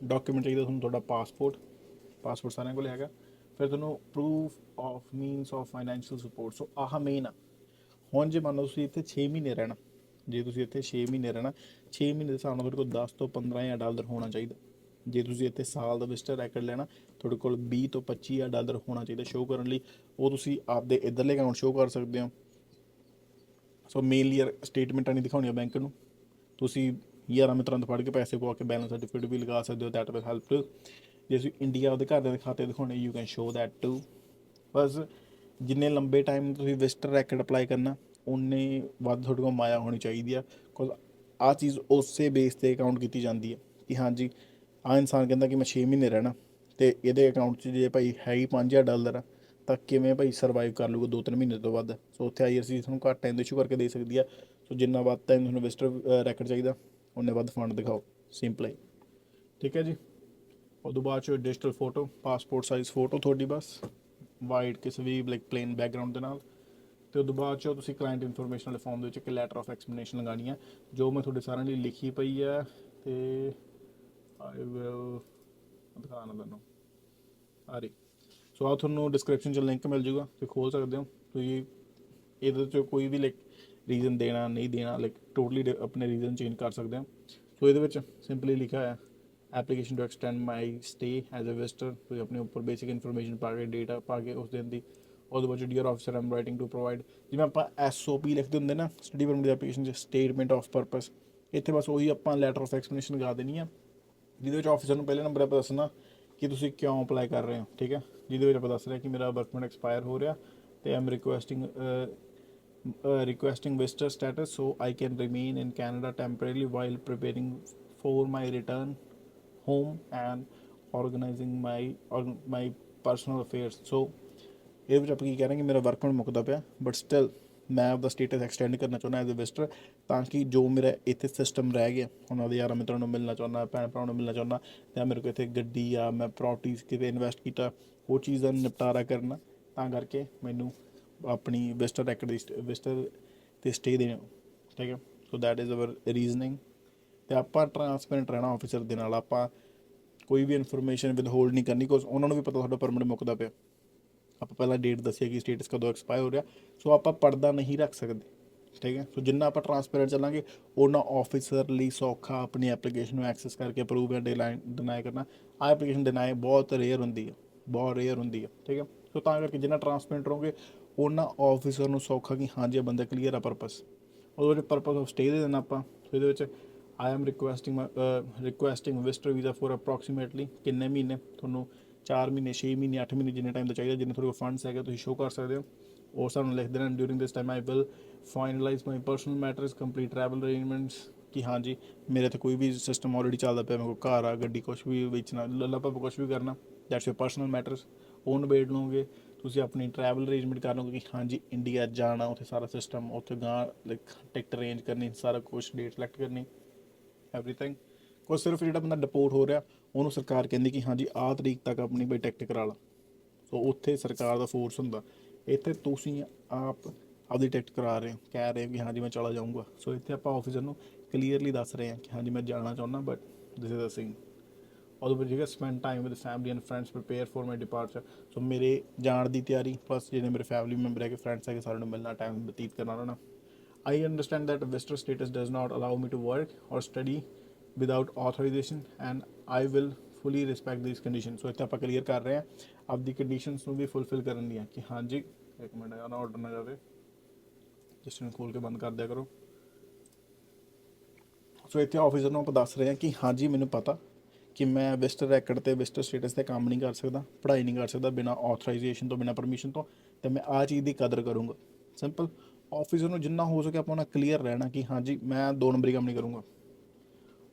ਡਾਕੂਮੈਂਟ ਚਾਹੀਦਾ ਤੁਹਾਨੂੰ, ਤੁਹਾਡਾ ਪਾਸਪੋਰਟ ਸਾਰਿਆਂ ਕੋਲ ਹੈਗਾ। ਫਿਰ ਤੁਹਾਨੂੰ proof of means of financial support. So ਆਹ ਮੇਨ ਆ। ਹੁਣ ਜੇ ਮੰਨ ਲਓ ਤੁਸੀਂ ਇੱਥੇ 6 ਮਹੀਨੇ ਰਹਿਣਾ, ਜੇ ਤੁਸੀਂ ਇੱਥੇ 6 ਮਹੀਨੇ ਰਹਿਣਾ, 6 ਮਹੀਨੇ ਦੇ ਹਿਸਾਬ ਨਾਲ ਤੁਹਾਡੇ ਕੋਲ $10 ਤੋਂ $15,000 ਹੋਣਾ ਚਾਹੀਦਾ। ਜੇ ਤੁਸੀਂ ਇੱਥੇ ਸਾਲ ਦਾ ਵਿਜ਼ਟਰ ਰੈਕਡ ਲੈਣਾ, ਤੁਹਾਡੇ ਕੋਲ $20 ਤੋਂ $25,000 ਹੋਣਾ ਚਾਹੀਦਾ ਸ਼ੋਅ ਕਰਨ ਲਈ। ਉਹ ਤੁਸੀਂ ਆਪਦੇ ਇੱਧਰਲੇ ਅਕਾਊਂਟ ਸ਼ੋਅ ਕਰ ਸਕਦੇ ਹੋ, ਸੋ ਮੇਨਲੀ ਯਾਰ ਸਟੇਟਮੈਂਟਾਂ ਨਹੀਂ ਦਿਖਾਉਣੀਆਂ ਬੈਂਕ ਨੂੰ, ਤੁਸੀਂ ਯਾਰਾਂ ਮਿੱਤਰਾਂ ਤੋਂ ਫੜ ਕੇ ਪੈਸੇ ਪਵਾ ਕੇ ਬੈਲੈਂਸ ਸਰਟੀਫਿਕੇਟ ਵੀ ਲਗਾ ਸਕਦੇ ਹੋ, ਦੈਟ ਵਿਲ ਹੈਲਪ ਟੂ। ਜੇ ਤੁਸੀਂ ਇੰਡੀਆ ਉਹਦੇ ਘਰ ਦੇ ਖਾਤੇ ਦਿਖਾਉਣੇ, you can show that too. ਬਸ ਜਿੰਨੇ ਲੰਬੇ ਟਾਈਮ ਤੁਸੀਂ ਵਿਜ਼ਟਰ ਰੈਕਟ ਅਪਲਾਈ ਕਰਨਾ, ਉਨੇ ਵੱਧ ਤੁਹਾਡੇ ਕੋਲ ਮਾਇਆ ਹੋਣੀ ਚਾਹੀਦੀ ਆ। ਬਿਕੋਜ਼ ਆਹ ਚੀਜ਼ ਉਸੇ ਬੇਸ 'ਤੇ ਅਕਾਊਂਟ ਕੀਤੀ ਜਾਂਦੀ ਹੈ ਕਿ ਹਾਂਜੀ ਆਹ ਇਨਸਾਨ ਕਹਿੰਦਾ ਕਿ ਮੈਂ 6 ਮਹੀਨੇ ਰਹਿਣਾ, ਅਤੇ ਇਹਦੇ ਅਕਾਊਂਟ 'ਚ ਜੇ ਭਾਈ ਹੈ ਹੀ $5,000 ਆ, ਤਾਂ ਕਿਵੇਂ ਭਾਈ ਸਰਵਾਈਵ ਕਰ ਲੂਗਾ 2-3 ਮਹੀਨੇ ਤੋਂ ਵੱਧ। ਸੋ ਉੱਥੇ IRCTC ਤੁਹਾਨੂੰ ਘੱਟ ਟਾਈਮ ਦੇ ਇਸ਼ੂ ਕਰਕੇ ਦੇ ਸਕਦੀ ਆ। ਸੋ ਜਿੰਨਾ ਵੱਧ ਟਾਈਮ ਤੁਹਾਨੂੰ ਵਿਜ਼ਟਰ ਰੈਕਟ ਚਾਹੀਦਾ, ਉਨੇ ਵੱਧ ਫੰਡ ਦਿਖਾਓ, ਸਿੰਪਲ। ਠੀਕ ਹੈ ਜੀ। ਉਦੋਂ ਬਾਅਦ 'ਚ digital photo, passport size photo ਤੁਹਾਡੀ ਬਸ, ਵਾਈਟ ਕਿਸੇ ਵੀ ਲਾਈਕ ਪਲੇਨ ਬੈਕਗਰਾਊਂਡ ਦੇ ਨਾਲ। ਅਤੇ ਉਦੋਂ ਬਾਅਦ 'ਚ ਤੁਸੀਂ ਕਲਾਇੰਟ ਇਨਫੋਰਮੇਸ਼ਨ ਵਾਲੇ ਫਾਰਮ ਦੇ ਵਿੱਚ ਇੱਕ ਲੈਟਰ ਆਫ ਐਕਸਪਲੇਨੇਸ਼ਨ ਲਗਾਉਣੀ ਹੈ, ਜੋ ਮੈਂ ਤੁਹਾਡੇ ਸਾਰਿਆਂ ਲਈ ਲਿਖੀ ਪਈ ਹੈ। ਅਤੇ ਆਈ ਵਿਲ ਦਿਖਾਉਣਾ ਤੁਹਾਨੂੰ ਸਾਰੀ। ਸੋ ਆਹ ਤੁਹਾਨੂੰ ਡਿਸਕ੍ਰਿਪਸ਼ਨ 'ਚ ਲਿੰਕ ਮਿਲ ਜੂਗਾ, ਤੁਸੀਂ ਖੋਲ੍ਹ ਸਕਦੇ ਹੋ। ਤੁਸੀਂ ਇਹਦੇ 'ਚ ਕੋਈ ਵੀ ਲਾਈਕ ਰੀਜ਼ਨ ਦੇਣਾ ਨਹੀਂ ਦੇਣਾ, ਲਾਈਕ ਟੋਟਲੀ ਆਪਣੇ ਰੀਜ਼ਨ ਚੇਂਜ ਕਰ ਸਕਦੇ ਹੋ। ਸੋ ਇਹਦੇ ਵਿੱਚ ਸਿੰਪਲੀ ਲਿਖਿਆ ਹੋਇਆ application to extend my stay as a visitor. ਤੁਸੀਂ ਆਪਣੇ ਉੱਪਰ ਬੇਸਿਕ ਇਨਫੋਰਮੇਸ਼ਨ ਪਾ ਕੇ, ਡੇਟਾ ਪਾ ਕੇ ਉਸ ਦਿਨ ਦੀ। ਉਹਦੇ ਬਾਅਦ dear officer am writing to provide, ਜਿਵੇਂ ਆਪਾਂ SOP ਲਿਖਦੇ ਹੁੰਦੇ ਨਾ ਸਟੱਡੀ ਪਰਮਿਟ ਦੀ ਐਪਲੀਕੇਸ਼ਨ 'ਚ, ਸਟੇਟਮੈਂਟ ਆਫ ਪਰਪਸ, ਇੱਥੇ ਬਸ ਉਹੀ ਆਪਾਂ ਲੈਟਰ ਆਫ ਐਕਸਪਲੇਨੇਸ਼ਨ ਲਗਾ ਦੇਣੀ ਆ, ਜਿਹਦੇ ਵਿੱਚ ਆਫਿਸਰ ਨੂੰ ਪਹਿਲੇ ਨੰਬਰ ਆਪਾਂ ਦੱਸਣਾ ਕਿ ਤੁਸੀਂ ਕਿਉਂ ਅਪਲਾਈ ਕਰ ਰਹੇ ਹੋ। ਠੀਕ ਹੈ। ਜਿਹਦੇ ਵਿੱਚ ਆਪਾਂ ਦੱਸ ਰਹੇ ਕਿ ਮੇਰਾ ਵਰਕ ਪਰਮਿਟ ਐਕਸਪਾਇਰ ਹੋ ਰਿਹਾ ਅਤੇ I am requesting visitor status so I can remain in Canada temporarily while preparing for my return home and organizing my personal affairs। so ਇਹਦੇ ਵਿੱਚ ਆਪਾਂ ਕੀ ਕਹਿ ਰਹੇ ਕਿ ਮੇਰਾ ਵਰਕ ਪਰਮਿਟ ਮੁੱਕਦਾ ਪਿਆ, ਬਟ ਸਟਿਲ ਮੈਂ ਆਪਦਾ ਸਟੇਟਸ ਐਕਸਟੈਂਡ ਕਰਨਾ ਚਾਹੁੰਦਾ ਐਜ਼ ਅ ਵਿਜ਼ਟਰ, ਤਾਂ ਕਿ ਜੋ ਮੇਰਾ ਇੱਥੇ ਸਿਸਟਮ ਰਹਿ ਗਿਆ, ਉਹਨਾਂ ਦੇ ਯਾਰਾਂ ਮਿੱਤਰਾਂ ਨੂੰ ਮਿਲਣਾ ਚਾਹੁੰਦਾ, ਭੈਣ ਭਰਾਵਾਂ ਨੂੰ ਮਿਲਣਾ ਚਾਹੁੰਦਾ, ਜਾਂ ਮੇਰੇ ਕੋਲ ਇੱਥੇ ਗੱਡੀ ਆ, ਮੈਂ ਪ੍ਰੋਪਰਟੀਜ਼ ਕਿਤੇ ਇਨਵੈਸਟ ਕੀਤਾ, ਉਹ ਚੀਜ਼ ਦਾ ਨਿਪਟਾਰਾ ਕਰਨਾ, ਤਾਂ ਕਰਕੇ ਮੈਨੂੰ ਆਪਣੀ ਵਿਜ਼ਟਰ ਤੇ ਸਟੇ ਦੇਣਾ। ਠੀਕ ਹੈ। So that is our reasoning. ਅਤੇ ਆਪਾਂ ਟਰਾਂਸਪੇਰੈਂਟ ਰਹਿਣਾ ਆਫਿਸਰ ਦੇ ਨਾਲ, ਆਪਾਂ ਕੋਈ ਵੀ ਇਨਫੋਰਮੇਸ਼ਨ ਵਿਦ ਹੋਲਡ ਨਹੀਂ ਕਰਨੀ, ਬਿਕੋਜ਼ ਉਹਨਾਂ ਨੂੰ ਵੀ ਪਤਾ ਤੁਹਾਡਾ ਪਰਮਿਟ ਮੁੱਕਦਾ ਪਿਆ। ਆਪਾਂ ਪਹਿਲਾਂ ਡੇਟ ਦੱਸਿਆ ਕਿ ਸਟੇਟਸ ਕਦੋਂ ਐਕਸਪਾਇਰ ਹੋ ਰਿਹਾ, ਸੋ ਆਪਾਂ ਪਰਦਾ ਨਹੀਂ ਰੱਖ ਸਕਦੇ। ਠੀਕ ਹੈ। ਸੋ ਜਿੰਨਾ ਆਪਾਂ ਟਰਾਂਸਪੇਰੈਂਟ ਚੱਲਾਂਗੇ, ਉਹਨਾਂ ਆਫਿਸਰ ਲਈ ਸੌਖਾ ਆਪਣੀ ਐਪਲੀਕੇਸ਼ਨ ਨੂੰ ਐਕਸੈਸ ਕਰਕੇ ਅਪਰੂਵ ਜਾਂ ਡਿਨਾਈ ਕਰਨਾ। ਆਹ ਐਪਲੀਕੇਸ਼ਨ ਡਿਨਾਈ ਬਹੁਤ ਰੇਅਰ ਹੁੰਦੀ ਹੈ, ਬਹੁਤ ਰੇਅਰ ਹੁੰਦੀ ਹੈ। ਠੀਕ ਹੈ। ਸੋ ਤਾਂ ਕਰਕੇ ਜਿੰਨਾ ਟਰਾਂਸਪੇਰੈਂਟ ਰਹੋਗੇ, ਉਹਨਾਂ ਆਫਿਸਰ ਨੂੰ ਸੌਖਾ ਕਿ ਹਾਂਜੀ ਇਹ ਬੰਦਾ ਕਲੀਅਰ ਆ ਪਰਪਸ। ਉਹਦੇ ਵਿੱਚ ਪਰਪਸ ਆਫ ਸਟੇ ਦੇ ਦੇਣਾ ਆਪਾਂ। ਇਹਦੇ ਵਿੱਚ I am requesting visitor visa for approximately ਕਿੰਨੇ ਮਹੀਨੇ, ਤੁਹਾਨੂੰ 4 ਮਹੀਨੇ, 6 ਮਹੀਨੇ, 8 ਮਹੀਨੇ, ਜਿੰਨੇ ਟਾਈਮ ਦਾ ਚਾਹੀਦਾ, ਜਿੰਨੇ ਤੁਹਾਡੇ ਕੋਲ ਫੰਡਸ ਹੈਗੇ ਤੁਸੀਂ ਸ਼ੋਅ ਕਰ ਸਕਦੇ ਹੋ। ਉਹ ਸਾਨੂੰ ਲਿਖ ਦੇਣਾ during this time I will finalise my personal matters, complete travel arrangements, ਕਿ ਹਾਂਜੀ ਮੇਰੇ ਤੇ ਕੋਈ ਵੀ ਸਿਸਟਮ ਆਲਰੇਡੀ ਚੱਲਦਾ ਪਿਆ, ਮੇਰੇ ਕੋਲ ਘਰ ਆ, ਗੱਡੀ, ਕੁਛ ਵੀ ਵੇਚਣਾ, ਲੱਲਾ ਭਾਵੇਂ ਕੁਛ ਵੀ ਕਰਨਾ, ਦੈਟਸ ਯੂਰ ਪਰਸਨਲ ਮੈਟਰਸ, ਉਹ ਨਿਬੇੜ ਲਓਗੇ। ਤੁਸੀਂ ਆਪਣੀ ਟਰੈਵਲ ਅਰੇਂਜਮੈਂਟ ਕਰ ਲਓਗੇ ਕਿ ਹਾਂਜੀ ਇੰਡੀਆ ਜਾਣਾ, ਉੱਥੇ ਸਾਰਾ ਸਿਸਟਮ, ਉੱਥੇ ਗਾਂ ਲਾਈਕ ਟਿਕਟ ਅਰੇਂਜ ਕਰਨੀ, ਸਾਰਾ ਕੁਛ, ਡੇਟ ਸਿਲੈਕਟ ਕਰਨੀ, ਐਵਰੀਥਿੰਗ। ਕੁਛ ਸਿਰਫ ਜਿਹੜਾ ਬੰਦਾ ਡਿਪੋਰਟ ਹੋ ਰਿਹਾ, ਉਹਨੂੰ ਸਰਕਾਰ ਕਹਿੰਦੀ ਕਿ ਹਾਂਜੀ ਆਹ ਤਰੀਕ ਤੱਕ ਆਪਣੀ ਬਈ ਟਿਕਟ ਕਰਾ ਲਾ। ਸੋ ਉੱਥੇ ਸਰਕਾਰ ਦਾ ਫੋਰਸ ਹੁੰਦਾ, ਇੱਥੇ ਤੁਸੀਂ ਆਪ ਆਪਦੀ ਟਿਕਟ ਕਰਾ ਰਹੇ ਹੋ, ਕਹਿ ਰਹੇ ਹੋ ਕਿ ਹਾਂਜੀ ਮੈਂ ਚਲਾ ਜਾਊਂਗਾ। ਸੋ ਇੱਥੇ ਆਪਾਂ ਆਫਿਸਰ ਨੂੰ ਕਲੀਅਰਲੀ ਦੱਸ ਰਹੇ ਹਾਂ ਕਿ ਹਾਂਜੀ ਮੈਂ ਜਾਣਾ ਚਾਹੁੰਦਾ, ਬਟ ਦਿਸ ਇਜ਼ ਅ ਸਿੰਗ। ਉਹਦੇ ਵਿੱਚ ਜਿਹੜਾ spend time with family and friends, prepare for my departure. So ਮੇਰੇ ਜਾਣ ਦੀ ਤਿਆਰੀ, ਪਲੱਸ ਜਿਹੜੇ ਮੇਰੇ ਫੈਮਲੀ ਮੈਂਬਰ ਹੈਗੇ, ਫਰੈਂਡਸ ਹੈਗੇ, ਸਾਰਿਆਂ ਨੂੰ ਮਿਲਣਾ, ਟਾਈਮ ਬਤੀਤ ਕਰਨਾ ਉਹਨਾਂ ਨਾਲ। I understand that visitor status does not allow me to work or study without authorization and I will fully respect these conditions। ਸੋ ਇੱਥੇ ਆਪਾਂ ਕਲੀਅਰ ਕਰ ਰਹੇ ਹਾਂ ਆਪਦੀ ਕੰਡੀਸ਼ਨਸ ਨੂੰ ਵੀ ਫੁਲਫਿਲ ਕਰਨ ਦੀਆਂ ਕਿ ਹਾਂਜੀ, ਇੱਕ ਮਿੰਟ ਨਾ ਆਰਡਰ ਨਾ ਜਾਵੇ, ਜਿਸ ਨੂੰ ਖੋਲ੍ਹ ਕੇ ਬੰਦ ਕਰ ਦਿਆ ਕਰੋ। ਸੋ ਇੱਥੇ ਆਫਿਸਰ ਨੂੰ ਆਪਾਂ ਦੱਸ ਰਹੇ ਹਾਂ ਕਿ ਹਾਂਜੀ ਮੈਨੂੰ ਪਤਾ ਕਿ ਮੈਂ ਵਿਜ਼ਟਰ ਰੈਕਟ ਤੇ ਵਿਜ਼ਟਰ ਸਟੇਟਸ 'ਤੇ ਕੰਮ ਨਹੀਂ ਕਰ ਸਕਦਾ, ਪੜ੍ਹਾਈ ਨਹੀਂ ਕਰ ਸਕਦਾ ਬਿਨਾਂ ਆਥੋਰਾਈਜੇਸ਼ਨ ਤੋਂ, ਬਿਨਾਂ ਪਰਮਿਸ਼ਨ ਤੋਂ, ਅਤੇ ਮੈਂ ਆਹ ਚੀਜ਼ ਦੀ ਕਦਰ ਕਰੂੰਗਾ। ਸਿੰਪਲ। ਆਫਿਸਰ ਨੂੰ ਜਿੰਨਾ ਹੋ ਸਕੇ ਆਪਾਂ ਉਹਨਾਂ ਕਲੀਅਰ ਰਹਿਣਾ ਕਿ ਹਾਂਜੀ ਮੈਂ 2 ਨੰਬਰੀ ਕੰਮ ਨਹੀਂ ਕਰੂੰਗਾ।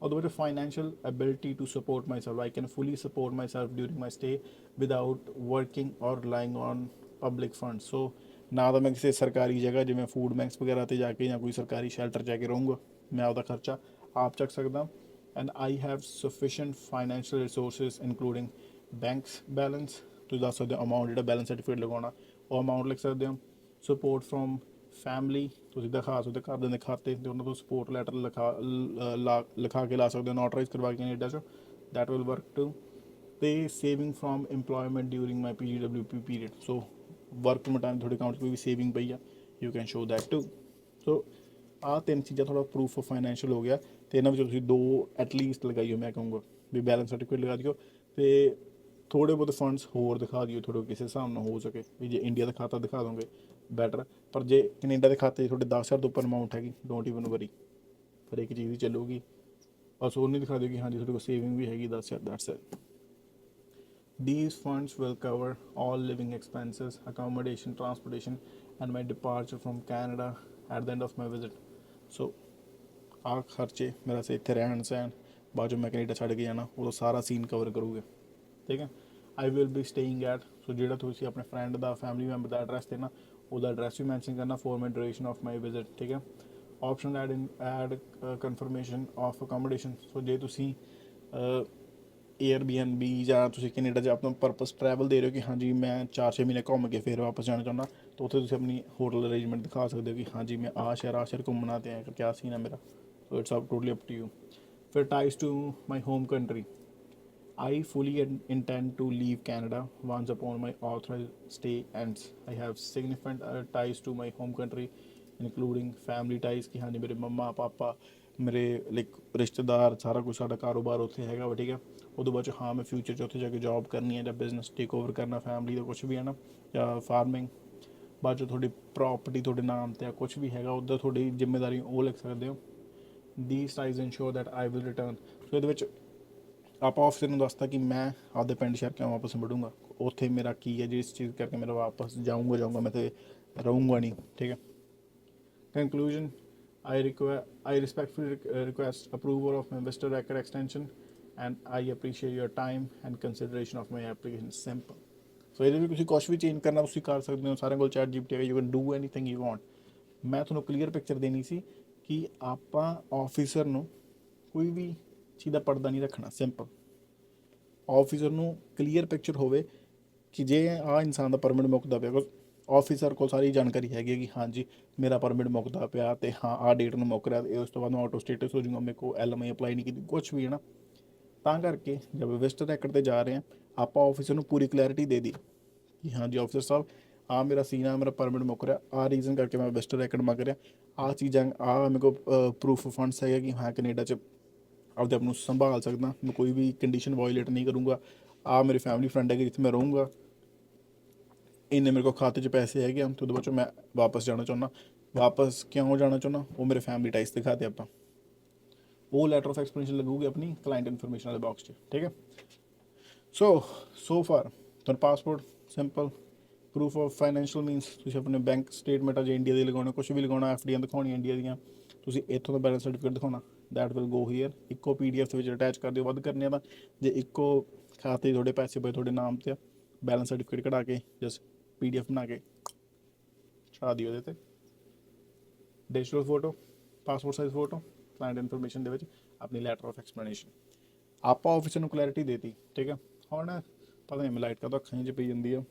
ਉਹਦੇ ਵਿੱਚ financial ability to support myself, I can fully support myself during my stay without working or relying on public fund. So ਨਾ ਤਾਂ ਮੈਂ ਕਿਸੇ ਸਰਕਾਰੀ ਜਗ੍ਹਾ ਜਿਵੇਂ ਫੂਡ ਬੈਂਕਸ ਵਗੈਰਾ 'ਤੇ ਜਾ ਕੇ ਜਾਂ ਕੋਈ ਸਰਕਾਰੀ ਸ਼ੈਲਟਰ ਜਾ ਕੇ ਰਹੂੰਗਾ, ਮੈਂ ਆਪਦਾ ਖਰਚਾ ਆਪ ਚੱਕ ਸਕਦਾ। And I have sufficient financial resources including banks balance, ਤੁਸੀਂ ਦੱਸ ਸਕਦੇ ਹੋ ਅਮਾਊਂਟ ਜਿਹੜਾ ਬੈਲੈਂਸ ਸਰਟੀਫਿਕੇਟ ਲਗਾਉਣਾ, ਉਹ ਅਮਾਊਂਟ ਲਿਖ ਸਕਦੇ ਹੋ। ਸਪੋਰਟ ਫਰੋਮ ਫੈਮਲੀ, ਤੁਸੀਂ ਦਿਖਾ ਸਕਦੇ ਘਰ ਦੇ ਖਾਤੇ ਅਤੇ ਉਹਨਾਂ ਤੋਂ ਸਪੋਰਟ ਲੈਟਰ ਲਿਖਾ ਕੇ ਲਾ ਸਕਦੇ ਹੋ, ਨੋਟਰਾਈਜ਼ ਕਰਵਾ ਕੇ ਕੈਨੇਡਾ 'ਚ, ਦੈਟ ਵਿਲ ਵਰਕ ਟੂ। ਅਤੇ saving from employment during my PGWP period. So work permit ਆਉਣ ਤੁਹਾਡੇ ਅਕਾਊਂਟ 'ਚ ਕੋਈ ਵੀ ਸੇਵਿੰਗ ਪਈ ਆ, you can show that too. So ਆਹ 3 ਚੀਜ਼ਾਂ ਥੋੜ੍ਹਾ ਪ੍ਰੂਫ ਆਫ ਫਾਈਨੈਂਸ਼ੀਅਲ ਹੋ ਗਿਆ, ਅਤੇ ਇਹਨਾਂ ਵਿੱਚੋਂ ਤੁਸੀਂ 2 ਐਟਲੀਸਟ ਲਗਾਈਓ, ਮੈਂ ਕਹੂੰਗਾ ਵੀ ਬੈਲੈਂਸ ਸਰਟੀਫਿਕੇਟ ਲਗਾ ਦਿਓ, ਅਤੇ ਥੋੜ੍ਹੇ ਬਹੁਤ ਫੰਡਸ ਹੋਰ ਦਿਖਾ ਦਿਓ ਤੁਹਾਡੇ ਕਿਸੇ ਹਿਸਾਬ ਨਾਲ ਹੋ ਸਕੇ। ਵੀ ਜੇ ਇੰਡੀਆ ਦਾ ਖਾਤਾ ਦਿਖਾ ਦੋਗੇ ਬੈਟਰ। ਪਰ ਜੇ ਕੈਨੇਡਾ ਦੇ ਖਾਤੇ 'ਚ ਤੁਹਾਡੇ 10,000 ਤੋਂ ਉੱਪਰ ਅਮਾਊਂਟ ਹੈਗੀ, ਡੋਂਟ ਈਵਨ ਵਰੀ, ਫਿਰ ਇੱਕ ਚੀਜ਼ ਹੀ ਚੱਲੂਗੀ, ਬਸ ਉਹ ਨਹੀਂ ਦਿਖਾ ਦਿਓ ਕਿ ਹਾਂਜੀ ਤੁਹਾਡੇ ਕੋਲ ਸੇਵਿੰਗ ਵੀ ਹੈਗੀ 10,000, that's it. These funds will cover all living expenses, accommodation, transportation, and my departure from Canada at the end of my visit. So, ਆਹ ਖਰਚੇ ਮੇਰਾ ਸੇ ਇੱਥੇ ਰਹਿਣ ਸਹਿਣ, ਬਾਅਦ ਚੋਂ ਮੈਂ ਕੈਨੇਡਾ ਛੱਡ ਕੇ ਜਾਣਾ, ਉਦੋਂ ਸਾਰਾ ਸੀਨ ਕਵਰ ਕਰੂਗੇ, ਠੀਕ ਹੈ। I will be staying at, so ਜਿਹੜਾ ਤੁਸੀਂ ਆਪਣੇ ਫਰੈਂਡ ਦਾ, ਫੈਮਿਲੀ ਮੈਂਬਰ ਦਾ ਐਡਰੈਸ ਦੇਣਾ, ਉਹਦਾ ਐਡਰੈਸ ਵੀ ਮੈਂਸ਼ਨ ਕਰਨਾ for my duration of my visit, ਠੀਕ ਹੈ। Option add confirmation of accommodation, so ਜੇ ਤੁਸੀਂ Airbnb ਜਾਂ ਤੁਸੀਂ ਕੈਨੇਡਾ 'ਚ ਆਪਣਾ ਪਰਪਸ ਟਰੈਵਲ ਦੇ ਰਹੇ ਹੋ ਕਿ ਹਾਂਜੀ ਮੈਂ 4-6 ਮਹੀਨੇ ਘੁੰਮ ਕੇ ਫਿਰ ਵਾਪਸ ਜਾਣਾ ਚਾਹੁੰਦਾ, ਤਾਂ ਉੱਥੇ ਤੁਸੀਂ ਆਪਣੀ ਹੋਟਲ ਅਰੇਂਜਮੈਂਟ ਦਿਖਾ ਸਕਦੇ ਹੋ ਕਿ ਹਾਂਜੀ ਮੈਂ ਆਹ ਸ਼ਹਿਰ ਘੁੰਮਣਾ ਤੇ ਕਿਆ ਸੀਨ ਹੈ ਮੇਰਾ। So it's up totally up to you. ਫਿਰ ties to my home country, I fully intend to leave Canada once upon my authorized stay ends. I have significant ties to my home country, including family ties ਕਿ ਹਾਂਜੀ ਮੇਰੇ ਮੰਮਾ ਪਾਪਾ, ਮੇਰੇ like ਰਿਸ਼ਤੇਦਾਰ, ਸਾਰਾ ਕੁਝ, ਸਾਡਾ ਕਾਰੋਬਾਰ ਉੱਥੇ ਹੈਗਾ ਵਾ, ਠੀਕ ਹੈ। ਉਦੋਂ ਬਾਅਦ 'ਚ ਹਾਂ ਮੈਂ ਫਿਊਚਰ 'ਚ ਉੱਥੇ ਜਾ ਕੇ ਜੋਬ ਕਰਨੀ ਹੈ ਜਾਂ ਬਿਜ਼ਨਸ ਟੇਕ ਓਵਰ ਕਰਨਾ ਫੈਮਿਲੀ ਦਾ ਕੁਛ ਵੀ ਹੈ ਨਾ, ਜਾਂ ਫਾਰਮਿੰਗ, ਬਾਅਦ 'ਚ ਤੁਹਾਡੀ ਪ੍ਰੋਪਰਟੀ ਤੁਹਾਡੇ ਨਾਮ 'ਤੇ ਆ ਕੁਛ ਵੀ ਹੈਗਾ ਉੱਧਰ ਤੁਹਾਡੀ ਜ਼ਿੰਮੇਵਾਰੀ ਉਹ ਲਿਖ ਸਕਦੇ ਹੋ। These ties ensure that I will return. ਸੋ ਇਹਦੇ ਵਿੱਚ ਆਪਾਂ ਆਫਿਸਰ ਨੂੰ ਦੱਸਤਾ ਕਿ ਮੈਂ ਆਪਦੇ ਪਿੰਡ ਸ਼ਹਿਰ ਕਿਉਂ ਵਾਪਸ ਮੁੜੂੰਗਾ, ਉੱਥੇ ਮੇਰਾ ਕੀ ਹੈ ਜਿਸ ਚੀਜ਼ ਕਰਕੇ ਮੇਰਾ ਵਾਪਸ ਜਾਊਂਗਾ ਮੈਂ ਤੇ ਰਹੂੰਗਾ ਨਹੀਂ, ਠੀਕ ਹੈ। Conclusion, I respectfully request approval of my Vista record extension and I appreciate your time and consideration of my application. Simple. ਸੋ ਇਹਦੇ ਵੀ ਤੁਸੀਂ ਕੁਛ ਵੀ ਚੇਂਜ ਕਰਨਾ ਤੁਸੀਂ ਕਰ ਸਕਦੇ ਹੋ, ਸਾਰਿਆਂ ਕੋਲ ਚੈਟ ਜੀਪੀਟੀ ਹੈਗਾ, you can do anything you want. ਮੈਂ ਤੁਹਾਨੂੰ ਕਲੀਅਰ ਪਿਕਚਰ ਦੇਣੀ ਸੀ ਕਿ ਆਪਾਂ ਆਫਿਸਰ ਨੂੰ ਕੋਈ ਵੀ ਚੀਜ਼ ਦਾ ਪਰਦਾ ਨਹੀਂ ਰੱਖਣਾ, ਸਿੰਪਲ। ਆਫਿਸਰ ਨੂੰ ਕਲੀਅਰ ਪਿਕਚਰ ਹੋਵੇ ਕਿ ਜੇ ਆਹ ਇਨਸਾਨ ਦਾ ਪਰਮਿਟ ਮੁੱਕਦਾ ਪਿਆ, ਆਫਿਸਰ ਕੋਲ ਸਾਰੀ ਜਾਣਕਾਰੀ ਹੈਗੀ ਕਿ ਹਾਂਜੀ ਮੇਰਾ ਪਰਮਿਟ ਮੁੱਕਦਾ ਪਿਆ ਅਤੇ ਹਾਂ ਆਹ ਡੇਟ ਨੂੰ ਮੁੱਕ ਰਿਹਾ, ਅਤੇ ਉਸ ਤੋਂ ਬਾਅਦ ਮੈਂ ਆਟੋ ਸਟੇਟਸ ਹੋ ਜਾਊਗਾ, ਮੇਰੇ ਕੋਲ LMI ਅਪਲਾਈ ਨਹੀਂ ਕੀਤੀ, ਕੁਛ ਵੀ ਹੈ ਨਾ। ਤਾਂ ਕਰਕੇ ਜਦ ਵਿਜ਼ਟਰ ਰੈਕਡ 'ਤੇ ਜਾ ਰਹੇ ਹਾਂ ਆਪਾਂ ਆਫਿਸਰ ਨੂੰ ਪੂਰੀ ਕਲੈਰਿਟੀ ਦੇ ਦੀ ਕਿ ਹਾਂਜੀ ਆਫਿਸਰ ਸਾਹਿਬ ਆਹ ਮੇਰਾ ਸੀਨ ਆ, ਮੇਰਾ ਪਰਮਿਟ ਮੁੱਕ ਰਿਹਾ, ਆਹ ਰੀਜ਼ਨ ਕਰਕੇ ਮੈਂ ਵਿਜ਼ਟਰ ਰੈਕਡ ਮੰਗ ਰਿਹਾ, ਆਹ ਚੀਜ਼ਾਂ, ਆਹ ਮੇਰੇ ਕੋਲ ਪ੍ਰੂਫ ਫੰਡਸ ਹੈਗਾ ਕਿ ਹਾਂ ਕੈਨੇਡਾ 'ਚ ਆਪਦੇ ਆਪ ਨੂੰ ਸੰਭਾਲ ਸਕਦਾ, ਮੈਂ ਕੋਈ ਵੀ ਕੰਡੀਸ਼ਨ ਵਾਇਲੇਟ ਨਹੀਂ ਕਰੂੰਗਾ, ਆਹ ਮੇਰੇ ਫੈਮਿਲੀ ਫਰੈਂਡ ਹੈਗੇ ਜਿੱਥੇ ਮੈਂ ਰਹੂੰਗਾ, ਇੰਨੇ ਮੇਰੇ ਕੋਲ ਖਾਤੇ 'ਚ ਪੈਸੇ ਹੈਗੇ ਆ, ਤੇ ਉਹਦੇ ਬਾਅਦ 'ਚੋਂ ਮੈਂ ਵਾਪਸ ਜਾਣਾ ਚਾਹੁੰਦਾ। ਵਾਪਸ ਕਿਉਂ ਜਾਣਾ ਚਾਹੁੰਦਾ, ਉਹ ਮੇਰੇ ਫੈਮਿਲੀ ਟਾਈਸ ਦਿਖਾਤੇ ਆਪਾਂ, ਉਹ ਲੈਟਰ ਆਫ ਐਕਸਪਲੇਨੇਸ਼ਨ ਲੱਗੂਗੀ ਆਪਣੀ ਕਲਾਇੰਟ ਇਨਫੋਰਮੇਸ਼ਨ ਵਾਲੇ ਬਾਕਸ 'ਚ, ਠੀਕ ਹੈ। ਸੋ ਫਾਰ ਤੁਹਾਨੂੰ passport simple, proof of financial means ਤੁਸੀਂ ਆਪਣੇ ਬੈਂਕ ਸਟੇਟਮੈਂਟ ਆ ਜੇ ਇੰਡੀਆ ਦੇ ਲਗਾਉਣਾ, ਕੁਛ ਵੀ ਲਗਾਉਣਾ, FDਆਂ ਦਿਖਾਉਣੀਆਂ ਇੰਡੀਆ ਦੀਆਂ, ਤੁਸੀਂ ਇੱਥੋਂ ਦਾ ਬੈਲੈਂਸ ਸਰਟੀਫਿਕੇਟ ਦਿਖਾਉਣਾ, ਦੈਟ ਵਿਲ ਗੋ ਹੀਅਰ। ਇੱਕੋ PDF ਦੇ ਵਿੱਚ ਅਟੈਚ ਕਰ ਦਿਓ, ਵੱਧ ਕਰਨੇ ਆ ਤਾਂ ਜੇ ਇੱਕੋ ਖਾਤੇ ਤੁਹਾਡੇ ਪੈਸੇ ਪਏ ਤੁਹਾਡੇ ਨਾਮ 'ਤੇ ਆ, ਬੈਲੈਂਸ ਸਰਟੀਫਿਕੇਟ ਕਢਾ ਕੇ ਜਸਟ PDF ਬਣਾ ਕੇ ਚੜਾ ਦਿਓ ਉਹਦੇ 'ਤੇ, digital photo, passport size photo, client information ਦੇ ਵਿੱਚ ਆਪਣੀ ਲੈਟਰ ਆਫ ਐਕਸਪਲੇਨੇਸ਼ਨ। ਆਪਾਂ ਆਫਿਸਰ ਨੂੰ ਕਲੈਰਿਟੀ ਦੇਤੀ, ਠੀਕ ਹੈ। ਹੁਣ ਪਤਾ ਨਹੀਂ ਮੈਂ ਲਾਈਟ ਕਦੋਂ ਅੱਖਾਂ 'ਚ ਪਈ ਜਾਂਦੀ ਆ।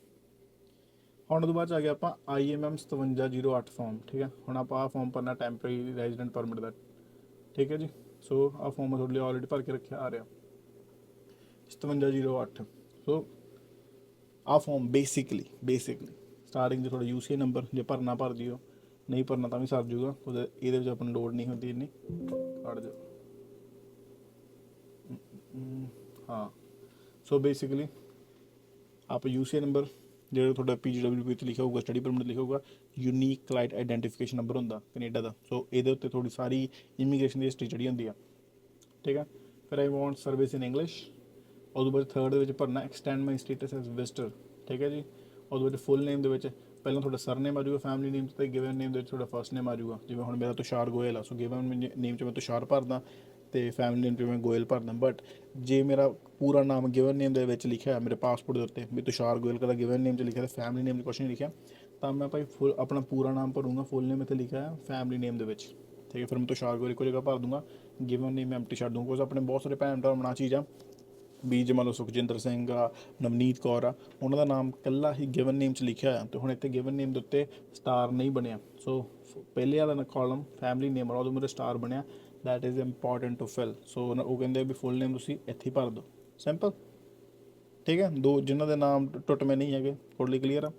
ਹੁਣ ਉਹਦੇ ਬਾਅਦ 'ਚ ਆ ਗਿਆ ਆਪਾਂ IMM 5708 ਫਾਰਮ, ਠੀਕ ਹੈ। ਹੁਣ ਆਪਾਂ ਆਹ ਫਾਰਮ ਭਰਨਾ ਟੈਂਪਰੇਰੀ ਰੈਜ਼ੀਡੈਂਟ ਪਰਮਿਟ ਦਾ, ਠੀਕ ਹੈ ਜੀ। ਸੋ ਆਹ ਫਾਰਮ ਮੈਂ ਤੁਹਾਡੇ ਲਈ ਆਲਰੇਡੀ ਭਰ ਕੇ ਰੱਖਿਆ ਆ ਰਿਹਾ 5708। ਸੋ ਆਹ ਫਾਰਮ ਬੇਸਿਕਲੀ ਸਟਾਰਟਿੰਗ 'ਚ ਤੁਹਾਡਾ UCA ਨੰਬਰ ਜੇ ਭਰਨਾ ਭਰ ਦਿਓ, ਨਹੀਂ ਭਰਨਾ ਤਾਂ ਵੀ ਸਰ ਜੂਗਾ, ਉਹਦੇ ਇਹਦੇ ਵਿੱਚ ਆਪਾਂ ਨੂੰ ਲੋੜ ਨਹੀਂ ਹੁੰਦੀ ਇੰਨੀ, ਕੱਢ ਦਿਓ। ਹਾਂ ਸੋ ਬੇਸਿਕਲੀ ਆਪ UCA ਨੰਬਰ ਜਿਹੜਾ ਤੁਹਾਡਾ PGWP 'ਤੇ ਲਿਖਿਆ ਹੋਊਗਾ, ਸਟੱਡੀ ਪਰਮਿਟ ਲਿਖਿਆ ਹੋਊਗਾ, ਯੂਨੀਕ ਕਲਾਇੰਟ ਆਈਡੈਂਟੀਫਿਕੇਸ਼ਨ ਨੰਬਰ ਹੁੰਦਾ ਕੈਨੇਡਾ ਦਾ। ਸੋ ਇਹਦੇ ਉੱਤੇ ਤੁਹਾਡੀ ਸਾਰੀ ਇਮੀਗ੍ਰੇਸ਼ਨ ਦੀ ਹਿਸਟਰੀ ਚੜੀ ਹੁੰਦੀ ਆ, ਠੀਕ ਹੈ। ਫਿਰ I want service in English. ਉਹਦੇ ਬਾਅਦ ਥਰਡ ਦੇ ਵਿੱਚ ਭਰਨਾ ਐਕਸਟੈਂਡ ਮਾਈ ਸਟੇਟਸ ਐਜ਼ ਵਿਜ਼ਟਰ, ਠੀਕ ਹੈ ਜੀ। ਉਹਦੇ ਵਿੱਚ ਫੁੱਲ ਨੇਮ ਦੇ ਵਿੱਚ ਪਹਿਲਾਂ ਤੁਹਾਡਾ ਸਰ ਨੇਮ ਆ ਜਾਊਗਾ ਫੈਮਿਲੀ ਨੇਮ 'ਤੇ, ਗਿਵਨ ਨੇਮ ਦੇ ਵਿੱਚ ਤੁਹਾਡਾ ਫਸਟ ਨੇਮ ਆ ਜਾਊਗਾ। ਜਿਵੇਂ ਹੁਣ ਮੇਰਾ ਤੁਸ਼ਾਰ ਗੋਇਲ ਆ, ਸੋ ਗਿਵਨ ਨੇਮ 'ਚ ਮੈਂ ਤੁਸ਼ਾਰ ਭਰਦਾ ਅਤੇ ਫੈਮਿਲੀ ਨੇਮ 'ਚ ਮੈਂ ਗੋਇਲ ਭਰਦਾ। ਬਟ ਜੇ ਮੇਰਾ ਪੂਰਾ ਨਾਮ ਗਿਵਨ ਨੇਮ ਦੇ ਵਿੱਚ ਲਿਖਿਆ ਮੇਰੇ ਪਾਸਪੋਰਟ ਦੇ ਉੱਤੇ ਵੀ ਤੁਸ਼ਾਰ ਗੋਇਲ ਕਦਾ ਗਿਵਨ ਨੇਮ 'ਚ ਲਿਖਿਆ, ਅਤੇ ਫੈਮਿਲੀ ਨੇਮ 'ਚ ਕੁਛ ਨਹੀਂ ਲਿਖਿਆ, ਤਾਂ ਮੈਂ ਭਾਈ ਫੁੱਲ ਆਪਣਾ ਪੂਰਾ ਨਾਮ ਭਰੂੰਗਾ, ਫੁੱਲ ਨੇਮ ਇੱਥੇ ਲਿਖਿਆ ਹੈ ਫੈਮਿਲੀ ਨੇਮ ਦੇ ਵਿੱਚ, ਠੀਕ ਹੈ। ਫਿਰ ਮੈਂ ਤੁਸ਼ਾਰ ਗੋਇਲ ਇੱਕੋ ਜਗ੍ਹਾ ਭਰ ਦੂੰਗਾ, ਗਿਵਨ ਨੇਮ ਮੈਂ ਐਮਟੀ ਛੱਡ ਦੂੰਗਾ। ਕੁਛ ਆਪਣੇ ਬਹੁਤ ਸਾਰੇ ਭੈਣ ਭਰਾ ਬਣਾ ਚੀਜ਼ਾਂ ਵੀ ਜੇ ਮੰਨ ਲਓ ਸੁਖਜਿੰਦਰ ਸਿੰਘ ਆ, ਨਵਨੀਤ ਕੌਰ ਆ, ਉਹਨਾਂ ਦਾ ਨਾਮ ਇਕੱਲਾ ਹੀ ਗਿਵਨ ਨੇਮ 'ਚ ਲਿਖਿਆ ਹੋਇਆ, ਅਤੇ ਹੁਣ ਇੱਥੇ ਗਿਵਨ ਨੇਮ ਦੇ ਉੱਤੇ ਸਟਾਰ ਨਹੀਂ ਬਣਿਆ। ਸੋ ਪਹਿਲੇ ਵਾਲਾ ਕਾਲਮ ਫੈਮਿਲੀ ਨੇਮ ਵਾਲਾ ਉਹਦੇ ਮੇਰੇ ਸਟਾਰ ਬਣਿਆ, that is important to fill. So ਉਹ ਕਹਿੰਦੇ ਵੀ ਫੁੱਲ ਨੇਮ ਤੁਸੀਂ ਇੱਥੇ ਹੀ ਭਰ ਦਿਓ, ਸਿੰਪਲ, ਠੀਕ ਹੈ। ਦੋ ਜਿਨ੍ਹਾਂ ਦੇ ਨਾਮ ਟੁੱਟਵੇਂ ਨਹੀਂ ਹੈਗੇ, ਟੋਟਲੀ ਕਲੀਅਰ ਆ।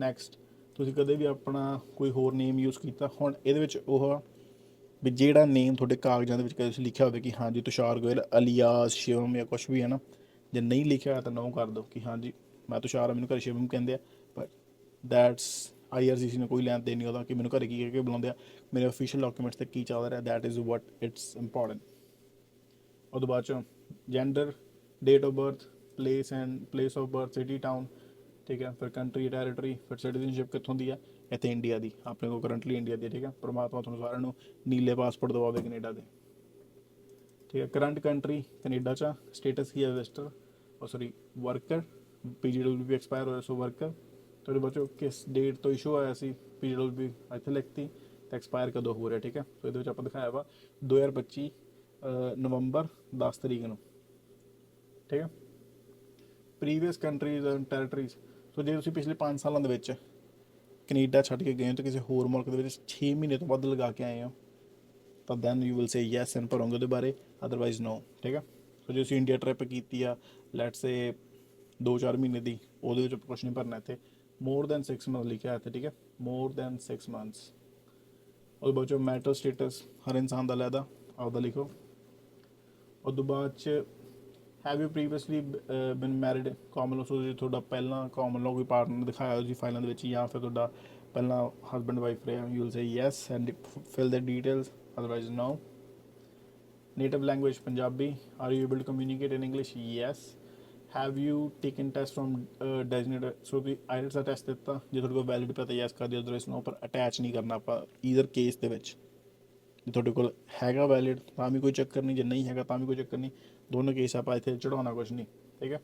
ਨੈਕਸਟ, ਤੁਸੀਂ ਕਦੇ ਵੀ ਆਪਣਾ ਕੋਈ ਹੋਰ ਨੇਮ ਯੂਜ਼ ਕੀਤਾ, ਹੁਣ ਇਹਦੇ ਵਿੱਚ ਉਹ ਵੀ ਜਿਹੜਾ ਨੇਮ ਤੁਹਾਡੇ ਕਾਗਜ਼ਾਂ ਦੇ ਵਿੱਚ ਕਦੇ ਤੁਸੀਂ ਲਿਖਿਆ ਹੋਵੇ ਕਿ ਹਾਂਜੀ ਤੁਸ਼ਾਰ ਗੋਇਲ ਅਲੀਆਸ ਸ਼ਿਵਮ ਜਾਂ ਕੁਛ ਵੀ ਹੈ ਨਾ, ਜੇ ਨਹੀਂ ਲਿਖਿਆ ਹੋਇਆ ਤਾਂ ਨੋ ਕਰ ਦਿਓ ਕਿ ਹਾਂਜੀ ਮੈਂ ਤੁਸ਼ਾਰ ਆ, ਮੈਨੂੰ ਘਰ ਸ਼ਿਵਮ ਕਹਿੰਦੇ ਆ, ਬਟ ਦੈਟਸ IRCC ਨੇ ਕੋਈ ਲੈਣ ਦੇਣ ਨਹੀਂ ਉਹਦਾ ਕਿ ਮੈਨੂੰ ਘਰੇ ਕੀ ਕਹਿ ਕੇ ਬੁਲਾਉਂਦੇ ਆ, ਮੇਰੇ ਅਫੀਸ਼ੀਅਲ ਡਾਕੂਮੈਂਟਸ 'ਤੇ ਕੀ ਚੱਲ ਰਿਹਾ, that is what it's important. ਉਹ ਤੋਂ ਬਾਅਦ 'ਚੋਂ gender, date of birth, place of birth, city, town, ਠੀਕ ਹੈ। ਫਿਰ ਕੰਟਰੀ, ਟੈਰੀਟਰੀ, ਫਿਰ ਸਿਟੀਜ਼ਨਸ਼ਿਪ ਕਿੱਥੋਂ ਦੀ ਆ, ਇੱਥੇ ਇੰਡੀਆ ਦੀ, ਆਪਣੇ ਕੋਲ ਕਰੰਟਲੀ ਇੰਡੀਆ ਦੀ, ਠੀਕ ਹੈ। ਪਰਮਾਤਮਾ ਤੁਹਾਨੂੰ ਸਾਰਿਆਂ ਨੂੰ ਨੀਲੇ ਪਾਸਪੋਰਟ ਦਵਾਵੇ ਕੈਨੇਡਾ ਦੇ, ਠੀਕ ਹੈ। ਕਰੰਟ ਕੰਟਰੀ ਕੈਨੇਡਾ 'ਚ, ਸਟੇਟਸ ਕੀ ਹੈ ਵਿਜ਼ਟਰ, ਵਰਕਰ, PGWP ਐਕਸਪਾਇਰ ਹੋਇਆ ਸੋ ਵਰਕਰ। ਤੁਹਾਡੇ ਬੱਚੋ ਕਿਸ ਡੇਟ ਤੋਂ ਇਸ਼ੂ ਆਇਆ ਸੀ PGWP ਇੱਥੇ ਲਿਖਤੀ, ਤੇ ਐਕਸਪਾਇਰ ਕਦੋਂ ਹੋ ਰਿਹਾ, ਠੀਕ ਹੈ। ਸੋ ਇਹਦੇ ਵਿੱਚ ਆਪਾਂ ਦਿਖਾਇਆ ਵਾ 2025 ਨਵੰਬਰ 10 ਤਰੀਕ ਨੂੰ, ਠੀਕ ਹੈ। ਪ੍ਰੀਵੀਅਸ ਕੰਟਰੀਜ਼ ਐਂਡ ਟੈਰੀਟਰੀਜ਼, ਸੋ ਜੇ ਤੁਸੀਂ ਪਿਛਲੇ 5 ਸਾਲਾਂ ਦੇ ਵਿੱਚ ਕੈਨੇਡਾ ਛੱਡ ਕੇ ਗਏ ਹੋ ਤੇ ਕਿਸੇ ਹੋਰ ਮੁਲਕ ਦੇ ਵਿੱਚ 6 ਮਹੀਨੇ ਤੋਂ ਵੱਧ ਲਗਾ ਕੇ ਆਏ ਹੋ ਤਾਂ then you will say yes and ਭਰੋਗੇ ਉਹਦੇ ਬਾਰੇ, ਅਦਰਵਾਈਜ਼ ਨੋ, ਠੀਕ ਹੈ। ਸੋ ਜੇ ਤੁਸੀਂ ਇੰਡੀਆ ਟ੍ਰਿਪ ਕੀਤੀ ਆ ਲੈਟਸ ਸੇ 2-4 ਮਹੀਨੇ ਦੀ, ਉਹਦੇ ਵਿੱਚ ਕੁਛ ਨਹੀਂ ਭਰਨਾ ਇੱਥੇ। ਮੋਰ ਦੈਨ 6 ਮੰਥ ਲਿਖਿਆ ਇੱਥੇ, ਠੀਕ ਹੈ, ਮੋਰ ਦੈਨ 6 ਮੰਥਸ। ਉਹਦੇ ਬਾਅਦ 'ਚੋਂ ਮੈਟਰ ਸਟੇਟਸ ਹਰ ਇਨਸਾਨ ਦਾ ਲੈਦਾ ਆਪਦਾ ਲਿਖੋ। ਉਹ ਤੋਂ ਬਾਅਦ 'ਚ ਹੈਵ ਯੂ ਪ੍ਰੀਵੀਅਸਲੀ ਬਿਨ ਮੈਰਿਡ, ਕਾਮਨ ਲਾਅ, ਸੋ ਜੇ ਤੁਹਾਡਾ ਪਹਿਲਾਂ ਕਾਮਨ ਲਾਅ ਕੋਈ ਪਾਰਟਨਰ ਦਿਖਾਇਆ ਤੁਸੀਂ ਫਾਈਲਾਂ ਦੇ ਵਿੱਚ, ਜਾਂ ਫਿਰ ਤੁਹਾਡਾ ਪਹਿਲਾਂ ਹਸਬੈਂਡ ਵਾਈਫ ਰਿਹਾ, you will say yes and fill the details, otherwise no. Native language Punjabi, are you able to communicate in English, yes. Have you taken test from designated, so ਤੁਸੀਂ ਆਈਲੈਟਸ ਦਾ ਟੈਸਟ ਦਿੱਤਾ, ਜੇ ਤੁਹਾਡੇ ਕੋਲ valid ਪਿਆ ਤਾਂ yes ਕਰ ਦਿਓ, otherwise ਨੋ। ਪਰ ਅਟੈਚ ਨਹੀਂ ਕਰਨਾ ਆਪਾਂ ਈਦਰ ਕੇਸ ਦੇ ਵਿੱਚ। ਜੇ ਤੁਹਾਡੇ ਕੋਲ ਹੈਗਾ ਵੈਲਿਡ ਤਾਂ ਵੀ ਕੋਈ ਚੱਕਰ ਨਹੀਂ, ਜੇ ਨਹੀਂ ਹੈਗਾ ਤਾਂ ਵੀ ਕੋਈ ਚੱਕਰ ਨਹੀਂ, ਦੋਨੋਂ ਕੇਸ ਆਪਾਂ ਇੱਥੇ ਚੜਾਉਣਾ ਕੁਛ ਨਹੀਂ, ਠੀਕ ਹੈ।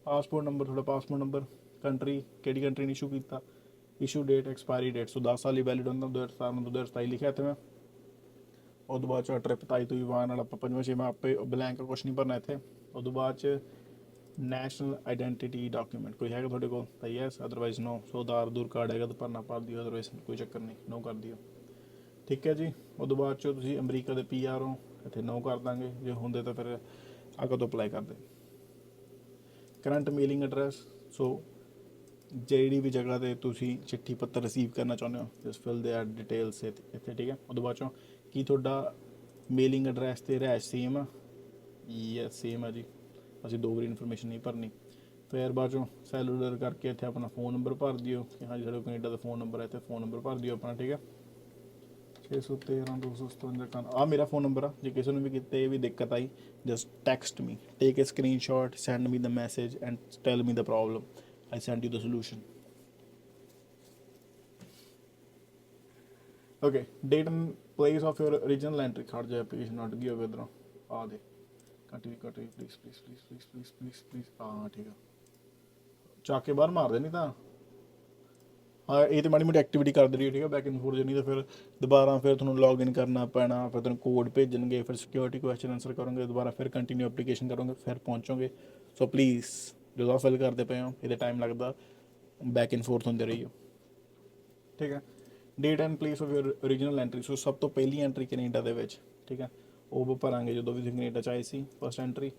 ਪਾਸਪੋਰਟ ਨੰਬਰ, ਤੁਹਾਡਾ ਪਾਸਪੋਰਟ ਨੰਬਰ, ਕੰਟਰੀ ਕਿਹੜੀ ਕੰਟਰੀ ਨੇ ਇਸ਼ੂ ਕੀਤਾ, ਇਸ਼ੂ ਡੇਟ, ਐਕਸਪਾਇਰੀ ਡੇਟ, ਸੋ 10 ਸਾਲ ਹੀ ਵੈਲਿਡ ਹੁੰਦਾ, 2017 ਨੂੰ 2027 ਲਿਖਿਆ ਇੱਥੇ ਮੈਂ। ਉਹ ਤੋਂ ਬਾਅਦ 'ਚ ਟ੍ਰਿਪ ਤਾਈ ਤੋਂ ਵਾਹਨ ਨਾਲ ਆਪਾਂ 5ਵਾਂ-6ਵਾਂ ਆਪੇ ਬਲੈਂਕ ਕੁਛ ਨਹੀਂ ਭਰਨਾ ਇੱਥੇ। ਉਹ ਤੋਂ ਬਾਅਦ 'ਚ ਨੈਸ਼ਨਲ ਆਈਡੈਂਟੀਟੀ ਡਾਕੂਮੈਂਟ ਕੋਈ ਹੈਗਾ ਤੁਹਾਡੇ ਕੋਲ ਤਾਂ ਯੈਸ, ਅਦਰਵਾਈਜ਼ ਨੋ। ਸੋ ਆਧਾਰ ਕਾਰਡ ਹੈਗਾ ਤਾਂ ਭਰਨਾ ਭਰ ਦਿਓ, ਅਦਰਵਾਈਜ਼ ਕੋਈ ਚੱਕਰ ਨਹੀਂ, ਨੋ ਕਰ ਦਿਓ, ਠੀਕ ਹੈ ਜੀ। ਉਹ ਤੋਂ ਬਾਅਦ 'ਚ ਤੁਸੀਂ ਅਮਰੀਕਾ ਦੇ PR ਹੋ, ਇੱਥੇ ਨੋ ਕਰ ਦਾਂਗੇ, ਜੇ ਹੁੰਦੇ ਤਾਂ ਫਿਰ ਅੱਗੇ ਤੋਂ ਅਪਲਾਈ ਕਰਦੇ। ਕਰੰਟ ਮੇਲਿੰਗ ਐਡਰੈਸ, ਸੋ ਜਿਹੜੀ ਵੀ ਜਗ੍ਹਾ 'ਤੇ ਤੁਸੀਂ ਚਿੱਠੀ ਪੱਤਰ ਰਿਸੀਵ ਕਰਨਾ ਚਾਹੁੰਦੇ ਹੋ, ਜਸਟ ਫਿਲ ਦੇਅਰ ਡਿਟੇਲਸ ਇੱਥੇ, ਠੀਕ ਹੈ। ਉਹਦੇ ਬਾਅਦ 'ਚੋਂ ਕੀ ਤੁਹਾਡਾ ਮੇਲਿੰਗ ਐਡਰੈਸ 'ਤੇ ਰਿਹਾਇਸ਼ ਸੇਮ ਆ, ਯੈਸ ਸੇਮ ਆ ਜੀ, ਅਸੀਂ ਦੋ ਵਾਰੀ ਇਨਫੋਰਮੇਸ਼ਨ ਨਹੀਂ ਭਰਨੀ। ਫਿਰ ਬਾਅਦ 'ਚੋਂ ਸੈਲੂਲਰ ਕਰਕੇ ਇੱਥੇ ਆਪਣਾ ਫ਼ੋਨ ਨੰਬਰ ਭਰ ਦਿਓ ਕਿ ਹਾਂਜੀ ਸਾਡੇ ਕੈਨੇਡਾ ਦਾ ਫ਼ੋਨ ਨੰਬਰ ਹੈ, ਇੱਥੇ ਫ਼ੋਨ ਨੰਬਰ ਭਰ ਦਿਓ ਆਪਣਾ, ਠੀਕ ਹੈ। 613 ਆ ਮੇਰਾ ਫ਼ੋਨ ਨੰਬਰ ਆ, ਜੇ ਕਿਸੇ ਨੂੰ ਵੀ ਕਿਤੇ ਵੀ ਦਿੱਕਤ I just text me, take A screenshot, send me the message and tile me the problem, I send you the solution. Okay, date and place of your original entry, ਖੜ ਜਾ application ਅਟ ਗਈ ਹੋਵੇ ਇੱਧਰੋਂ, ਆ ਦੇ ਕੱਟੀ please please please please please please please, ਹਾਂ ਠੀਕ ਆ, ਚੱਕ ਕੇ ਬਾਹਰ ਮਾਰ ਦੇ ਨਹੀਂ ਤਾਂ। ਹਾਂ ਇਹ ਤਾਂ ਮਾੜੀ ਮੋਟੀ ਐਕਟੀਵਿਟੀ ਕਰਦੇ ਰਹੀ, ਠੀਕ ਹੈ, ਬੈਕ ਐਂਡ ਫੋਰਥ ਨਹੀਂ ਤਾਂ ਫਿਰ ਦੁਬਾਰਾ ਫਿਰ ਤੁਹਾਨੂੰ ਲੌਗਇਨ ਕਰਨਾ ਪੈਣਾ, ਫਿਰ ਤੁਹਾਨੂੰ ਕੋਡ ਭੇਜਣਗੇ, ਫਿਰ ਸਿਕਿਉਰਿਟੀ ਕੁਐਸਚਨ ਆਨਸਰ ਕਰੋਗੇ, ਦੁਬਾਰਾ ਫਿਰ ਕੰਟੀਨਿਊ ਐਪਲੀਕੇਸ਼ਨ ਕਰੋਗੇ, ਫਿਰ ਪਹੁੰਚੋਗੇ। ਸੋ ਪਲੀਜ਼ ਜਦੋਂ ਫਿਲ ਕਰਦੇ ਪਏ ਹੋ ਇਹਦੇ ਟਾਈਮ ਲੱਗਦਾ, ਬੈਕ ਐਂਡ ਫੋਰਥ ਹੁੰਦੇ ਰਹੀਓ, ਠੀਕ ਹੈ। Date and place of your original entry, so ਸਭ ਤੋਂ ਪਹਿਲੀ ਐਂਟਰੀ ਕੈਨੇਡਾ ਦੇ ਵਿੱਚ, ਠੀਕ ਹੈ, ਉਹ ਭਰਾਂਗੇ ਜਦੋਂ ਵੀ ਤੁਸੀਂ ਕੈਨੇਡਾ 'ਚ ਆਏ ਸੀ ਫਸਟ ਐਂਟਰੀ।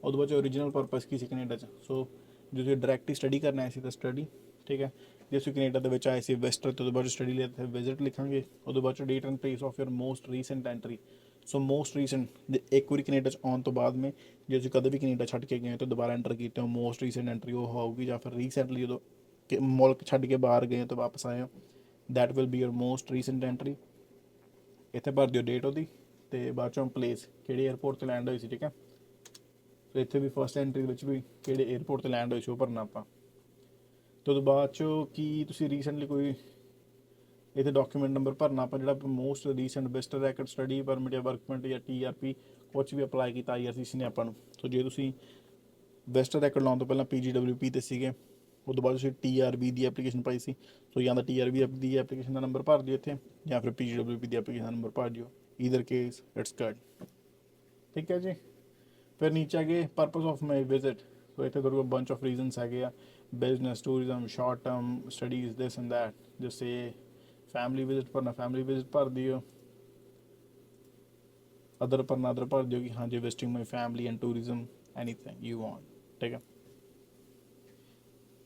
ਉਹਦੇ ਬਾਅਦ 'ਚ ਓਰੀਜਨਲ ਪਰਪਸ ਕੀ ਸੀ ਕੈਨੇਡਾ 'ਚ, ਸੋ ਜੇ ਤੁਸੀਂ ਡਾਇਰੈਕਟ ਹੀ ਸਟੱਡੀ ਕਰਨਾ ਆਏ ਸੀ ਤਾਂ ਸਟੱਡੀ, ਠੀਕ ਹੈ। ਜੇ ਤੁਸੀਂ ਕੈਨੇਡਾ ਦੇ ਵਿੱਚ ਆਏ ਸੀ ਵਿਜ਼ਟਰ ਤੋਂ, ਉਹਦੇ ਬਾਅਦ ਸਟੱਡੀ ਲਈ ਇੱਥੇ ਵਿਜ਼ਿਟ ਲਿਖਾਂਗੇ। ਉਹਦੇ ਬਾਅਦ 'ਚ date and place of your most recent entry, so most recent ਇੱਕ ਵਾਰੀ ਕੈਨੇਡਾ 'ਚ ਆਉਣ ਤੋਂ ਬਾਅਦ ਮੈਂ ਜੇ ਤੁਸੀਂ ਕਦੇ ਵੀ ਕੈਨੇਡਾ ਛੱਡ ਕੇ ਗਏ ਹੋ ਤਾਂ ਦੁਬਾਰਾ ਐਂਟਰ ਕੀਤੇ ਹੋ, ਮੋਸਟ ਰੀਸੈਂਟ ਐਂਟਰੀ ਉਹ ਹੋਊਗੀ, ਜਾਂ ਫਿਰ ਰੀਸੈਂਟਲੀ ਜਦੋਂ ਕਿ ਮੁਲਕ ਛੱਡ ਕੇ ਬਾਹਰ ਗਏ ਤਾਂ ਵਾਪਸ ਆਏ ਹੋ, that will be your most recent entry. ਇੱਥੇ ਭਰ ਦਿਓ ਡੇਟ ਉਹਦੀ, ਅਤੇ ਬਾਅਦ 'ਚੋਂ ਪਲੇਸ ਕਿਹੜੇ ਏਅਰਪੋਰਟ 'ਤੇ ਲੈਂਡ ਹੋਈ ਸੀ, ਠੀਕ ਹੈ। ਸੋ ਇੱਥੇ ਵੀ ਫਸਟ ਐਂਟਰੀ ਦੇ ਵਿੱਚ ਵੀ ਕਿਹੜੇ ਏਅਰਪੋਰਟ 'ਤੇ ਲੈਂਡ ਹੋਈ ਸੀ ਉਹ ਭਰਨਾ ਆਪਾਂ। ਅਤੇ ਉਹਦੇ ਬਾਅਦ 'ਚੋਂ ਕੀ ਤੁਸੀਂ ਰੀਸੈਂਟਲੀ ਕੋਈ ਇੱਥੇ ਡਾਕੂਮੈਂਟ ਨੰਬਰ ਭਰਨਾ ਆਪਾਂ, ਜਿਹੜਾ most recent visitor ਰੈਕਡ, study permit ਜਾਂ ਵਰਕ ਪਰਮਿਟ ਜਾਂ TRP ਕੁਛ ਵੀ ਅਪਲਾਈ ਕੀਤਾ IRCC ਨੇ ਆਪਾਂ ਨੂੰ। ਸੋ ਜੇ ਤੁਸੀਂ ਵਿਜ਼ਟਰ ਰੈਕਡ ਲਾਉਣ ਤੋਂ ਪਹਿਲਾਂ PGWP 'ਤੇ ਸੀਗੇ, ਉਹ ਤੋਂ ਬਾਅਦ ਤੁਸੀਂ TRB ਦੀ ਐਪਲੀਕੇਸ਼ਨ ਪਾਈ ਸੀ, ਸੋ ਜਾਂ ਤਾਂ TRB ਦੀ ਐਪਲੀਕੇਸ਼ਨ ਦਾ ਨੰਬਰ ਭਰ ਦਿਓ ਇੱਥੇ, ਜਾਂ ਫਿਰ PGWP ਦੀ ਐਪਲੀਕੇਸ਼ਨ ਦਾ ਨੰਬਰ ਭਰ ਦਿਓ, ਈਦਰ ਕੇਸ ਇਟਸ ਗੁੱਡ, ਠੀਕ ਹੈ ਜੀ। ਫਿਰ ਨੀਚੇ ਆ ਗਏ purpose of my visit, so ਇੱਥੇ ਤੁਹਾਡੇ ਕੋਲ ਬੰਚ ਆਫ ਰੀਜ਼ਨਸ ਹੈਗੇ ਆ, business, tourism, short term studies, this and that. ਜਿਵੇਂ ਫੈਮਿਲੀ ਵਿਜ਼ਿਟ ਭਰਨਾ ਫੈਮਿਲੀ ਵਿਜ਼ਿਟ ਭਰ ਦਿਓ, ਅਦਰ ਭਰਨਾ ਅਦਰ ਭਰ ਦਿਓ ਕਿ ਹਾਂਜੀ visiting my family and tourism anything you want, ਠੀਕ ਹੈ।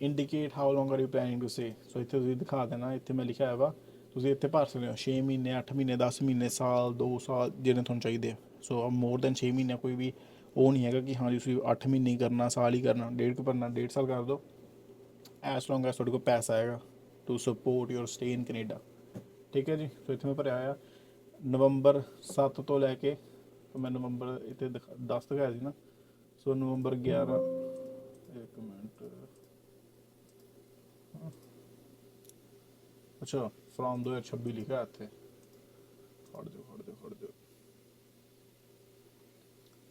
Indicate how long are you planning to stay, so ਇੱਥੇ ਤੁਸੀਂ ਦਿਖਾ ਦੇਣਾ, ਇੱਥੇ ਮੈਂ ਲਿਖਿਆ ਹੋਇਆ ਵਾ, ਤੁਸੀਂ ਇੱਥੇ ਭਰ ਸਕਦੇ ਹੋ 6 ਮਹੀਨੇ, 8 ਮਹੀਨੇ, 10 ਮਹੀਨੇ, ਸਾਲ, 2 ਸਾਲ, ਜਿੰਨੇ ਤੁਹਾਨੂੰ ਚਾਹੀਦੇ ਆ। ਸੋ ਮੋਰ ਦੈਨ 6 ਮਹੀਨੇ ਕੋਈ ਵੀ ਉਹ ਨਹੀਂ ਹੈਗਾ ਕਿ ਹਾਂ ਜੀ ਤੁਸੀਂ 8 ਮਹੀਨੇ ਹੀ ਕਰਨਾ, ਸਾਲ ਹੀ ਕਰਨਾ, ਡੇਢ ਕੁ ਭਰਨਾ, 1.5 ਸਾਲ ਕਰ ਦਿਓ, ਐਸ ਲੌਂਗ ਐਸ ਤੁਹਾਡੇ ਕੋਲ ਪੈਸਾ ਆਏਗਾ, to support your stay in Canada. ਠੀਕ ਹੈ ਜੀ। ਸੋ ਇੱਥੇ ਮੈਂ ਭਰਿਆ ਆ ਨਵੰਬਰ 7 ਤੋਂ ਲੈ ਕੇ, ਮੈਂ ਨਵੰਬਰ ਇੱਥੇ 10 ਦਿਖਾਇਆ ਸੀ ਨਾ, ਸੋ ਨਵੰਬਰ 11, ਇੱਕ ਮਿੰਟ, ਅੱਛਾ ਫਰੋਮ 2026 ਲਿਖਿਆ ਇੱਥੇ, ਖੜ ਜਾਓ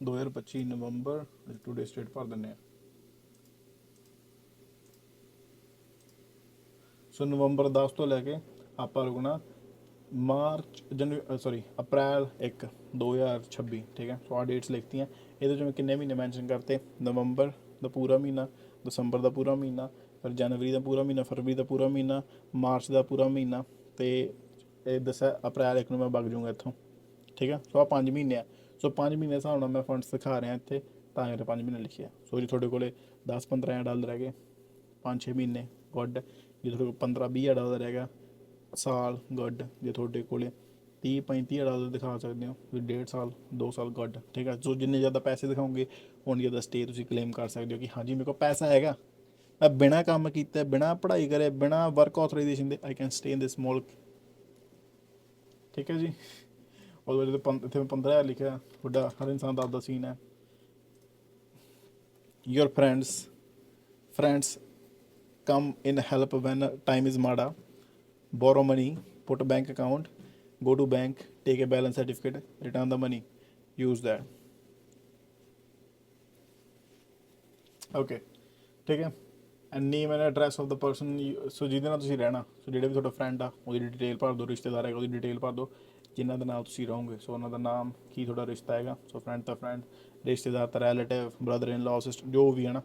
2025 ਨਵੰਬਰ, ਟੂਡੇ ਸਟੇਟ ਭਰ ਦਿੰਦੇ ਆ। ਸੋ ਨਵੰਬਰ 10 ਤੋਂ ਲੈ ਕੇ ਆਪਾਂ ਰੁਕਣਾ ਮਾਰਚ ਅਪ੍ਰੈਲ 1 2026। ਠੀਕ ਹੈ। ਸੋ ਆਹ ਡੇਟਸ ਲਿਖਤੀਆਂ। ਇਹਦੇ 'ਚ ਮੈਂ ਕਿੰਨੇ ਮਹੀਨੇ ਮੈਂਸ਼ਨ ਕਰਤੇ, ਨਵੰਬਰ ਦਾ ਪੂਰਾ ਮਹੀਨਾ, ਦਸੰਬਰ ਦਾ ਪੂਰਾ ਮਹੀਨਾ, ਫਿਰ ਜਨਵਰੀ ਦਾ ਪੂਰਾ ਮਹੀਨਾ, ਫਰਵਰੀ ਦਾ ਪੂਰਾ ਮਹੀਨਾ, ਮਾਰਚ ਦਾ ਪੂਰਾ ਮਹੀਨਾ, ਅਤੇ ਇਹ ਦੱਸਿਆ ਅਪ੍ਰੈਲ 1 ਨੂੰ ਮੈਂ ਵਗ ਜਾਊਂਗਾ ਇੱਥੋਂ। ਠੀਕ ਹੈ। ਸੋ ਆਹ 5 ਮਹੀਨੇ ਆ। ਸੋ 5 ਮਹੀਨੇ ਦੇ ਹਿਸਾਬ ਨਾਲ ਮੈਂ ਫੰਡਸ ਦਿਖਾ ਰਿਹਾ ਇੱਥੇ, ਤਾਂ ਕਰਕੇ 5 ਮਹੀਨੇ ਲਿਖਿਆ। ਸੋ ਜੇ ਤੁਹਾਡੇ ਕੋਲ 10-15 ਡਾਲਰ ਹੈਗੇ 5-6 ਮਹੀਨੇ, ਗੁੱਡ। ਜੇ ਤੁਹਾਡੇ ਕੋਲ 15-20 ਡਾਲਰ ਹੈਗਾ ਸਾਲ, ਗੁੱਡ। ਜੇ ਤੁਹਾਡੇ ਕੋਲ 30-35 ਡਾਲਰ ਦਿਖਾ ਸਕਦੇ ਹੋ ਤੁਸੀਂ 1.5 ਸਾਲ 2 ਸਾਲ, ਗੁੱਡ। ਠੀਕ ਹੈ। ਸੋ ਜਿੰਨੇ ਜ਼ਿਆਦਾ ਪੈਸੇ ਦਿਖਾਓਗੇ ਉਨੀ ਜ਼ਿਆਦਾ ਸਟੇ ਤੁਸੀਂ ਕਲੇਮ ਕਰ ਸਕਦੇ ਹੋ ਕਿ ਹਾਂਜੀ ਮੇਰੇ ਕੋਲ ਪੈਸਾ ਹੈਗਾ, ਮੈਂ ਬਿਨਾਂ ਕੰਮ ਕੀਤੇ, ਬਿਨਾਂ ਪੜ੍ਹਾਈ ਕਰੇ, ਬਿਨਾਂ ਵਰਕ ਆਥੋਰਾਈਜੇਸ਼ਨ ਦੇ ਆਈ ਕੈਨ ਸਟੇ ਇਨ ਦਿਸ ਮੁਲਕ। ਠੀਕ ਹੈ ਜੀ। ਉਹਦੇ ਵਿੱਚ ਇੱਥੇ 15,000 ਲਿਖਿਆ। ਤੁਹਾਡਾ ਹਰ ਇਨਸਾਨ ਦਾ ਆਪਦਾ ਸੀਨ ਹੈ। Your friends come in help when time is mada, borrow money, put a bank account, go to bank, take a balance certificate, return the money, use that. Okay, ਠੀਕ ਹੈ। And name and address of the person, so ਜਿਹਦੇ ਨਾਲ ਤੁਸੀਂ ਰਹਿਣਾ, ਸੋ ਜਿਹੜੇ ਵੀ ਤੁਹਾਡਾ friend ਆ ਉਹਦੀ ਡਿਟੇਲ ਭਰ ਦਿਓ, ਰਿਸ਼ਤੇਦਾਰ ਹੈਗਾ ਉਹਦੀ ਡਿਟੇਲ ਭਰ ਦਿਓ, ਜਿਨ੍ਹਾਂ ਦੇ ਨਾਲ ਤੁਸੀਂ ਰਹੋਗੇ। ਸੋ ਉਹਨਾਂ ਦਾ ਨਾਮ, ਕੀ ਤੁਹਾਡਾ ਰਿਸ਼ਤਾ ਹੈਗਾ, ਸੋ ਫਰੈਂਡ ਤਾਂ ਫਰੈਂਡ, ਰਿਸ਼ਤੇਦਾਰ ਤਾਂ relative, brother in law, sister, ਜੋ ਵੀ ਹੈ ਨਾ।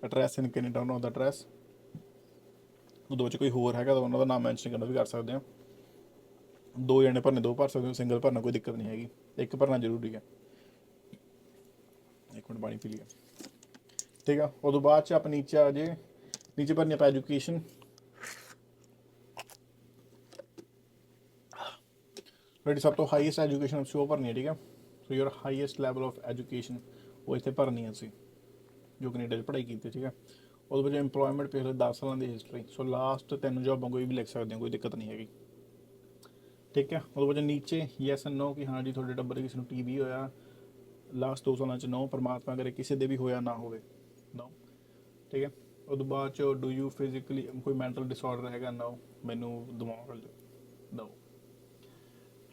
ਐਡਰੈਸ ਇਨ ਕੈਨੇਡਾ ਉਹਨਾਂ ਦਾ ਐਡਰੈਸ, ਉਹਦੇ ਵਿੱਚ ਕੋਈ ਹੋਰ ਹੈਗਾ ਤਾਂ ਉਹਨਾਂ ਦਾ ਨਾਮ ਮੈਂਸ਼ਨ ਕਰਨਾ ਵੀ ਕਰ ਸਕਦੇ ਹੋ। 2 ਜਣੇ ਭਰਨੇ 2 ਭਰ ਸਕਦੇ ਹੋ, ਸਿੰਗਲ ਭਰਨਾ ਕੋਈ ਦਿੱਕਤ ਨਹੀਂ ਹੈਗੀ, ਇੱਕ ਭਰਨਾ ਜ਼ਰੂਰੀ ਹੈ। ਇੱਕ ਮਿੰਟ ਪਾਣੀ ਪੀ ਲਿਆ। ਠੀਕ ਆ। ਉਦੋਂ ਬਾਅਦ 'ਚ ਆਪਾਂ ਨੀਚੇ ਆ ਜੇ, ਨੀਚੇ ਭਰਨੀ ਆਪਾਂ ਐਜੂਕੇਸ਼ਨ। ਜਿਹੜੀ ਸਭ ਤੋਂ ਹਾਈਐਸਟ ਐਜੂਕੇਸ਼ਨ ਅਸੀਂ ਉਹ ਭਰਨੀ ਹੈ। ਠੀਕ ਹੈ। So your highest level of education ਉਹ ਇੱਥੇ ਭਰਨੀ ਹੈ ਅਸੀਂ, ਜੋ ਕੈਨੇਡਾ 'ਚ ਪੜ੍ਹਾਈ ਕੀਤੀ। ਠੀਕ ਹੈ। ਉਹਦੇ ਵਿੱਚ ਇੰਪਲੋਇਮੈਂਟ ਪਿਛਲੇ 10 ਸਾਲਾਂ ਦੀ ਹਿਸਟਰੀ, ਸੋ ਲਾਸਟ 3 ਜੋਬਾਂ ਕੋਈ ਵੀ ਲਿਖ ਸਕਦੇ ਹੋ, ਕੋਈ ਦਿੱਕਤ ਨਹੀਂ ਹੈਗੀ। ਠੀਕ ਹੈ। ਉਹਦੇ ਵਿੱਚ ਨੀਚੇ ਯੈਸ ਐਂਡ ਨੋ, ਕਿ ਹਾਂ ਜੀ ਤੁਹਾਡੇ ਟੱਬਰ ਕਿਸੇ ਨੂੰ TB ਹੋਇਆ ਲਾਸਟ 2 ਸਾਲਾਂ 'ਚ, ਨੋ। ਪਰਮਾਤਮਾ ਕਰੇ ਕਿਸੇ ਦੇ ਵੀ ਹੋਇਆ ਨਾ ਹੋਵੇ, ਨੋ। ਠੀਕ ਹੈ। ਉਹਦੇ ਬਾਅਦ 'ਚ ਡੂ ਯੂ ਫਿਜ਼ੀਕਲੀ ਕੋਈ ਮੈਂਟਲ ਡਿਸਆਰਡਰ ਹੈਗਾ, ਨੋ। ਮੈਨੂੰ ਦਿਮਾਗ, no.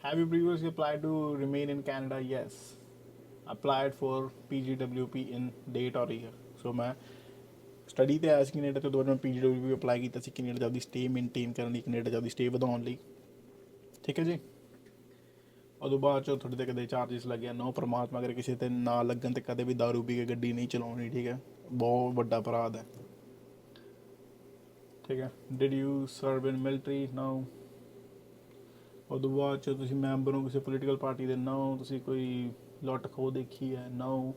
Have you previously applied to remain in Canada, yes. Applied for PGWP in date or year. So ਮੈਂ ਸਟੱਡੀ 'ਤੇ ਆਇਆ ਸੀ ਕੈਨੇਡਾ, ਤੋਂ ਮੈਂ PGWP ਅਪਲਾਈ ਕੀਤਾ ਸੀ ਕੈਨੇਡਾ ਜਲਦੀ ਸਟੇ ਮੇਨਟੇਨ ਕਰਨ ਲਈ, ਕੈਨੇਡਾ ਜਲਦੀ ਸਟੇ ਵਧਾਉਣ ਲਈ। ਠੀਕ ਹੈ ਜੀ। ਉਦੋਂ ਬਾਅਦ 'ਚ ਤੁਹਾਡੇ 'ਤੇ ਕਦੇ ਚਾਰਜਿਸ ਲੱਗਿਆ, ਨੋ। ਪਰਮਾਤਮਾ ਅਗਰ ਕਿਸੇ 'ਤੇ ਨਾ ਲੱਗਣ, ਤੇ ਕਦੇ ਵੀ ਦਾਰੂ ਪੀ ਕੇ ਗੱਡੀ ਨਹੀਂ ਚਲਾਉਣੀ। ਠੀਕ ਹੈ। ਬਹੁਤ ਵੱਡਾ ਅਪਰਾਧ ਹੈ। ਠੀਕ ਹੈ। Did you serve in military, no. ਉਦੋਂ ਬਾਅਦ 'ਚ ਤੁਸੀਂ ਮੈਂਬਰ ਹੋ ਕਿਸੇ ਪੋਲੀਟੀਕਲ ਪਾਰਟੀ ਦੇ, ਨੋ। ਤੁਸੀਂ ਕੋਈ ਲੁੱਟ ਖੋਹ ਦੇਖੀ ਹੈ, ਨੋ।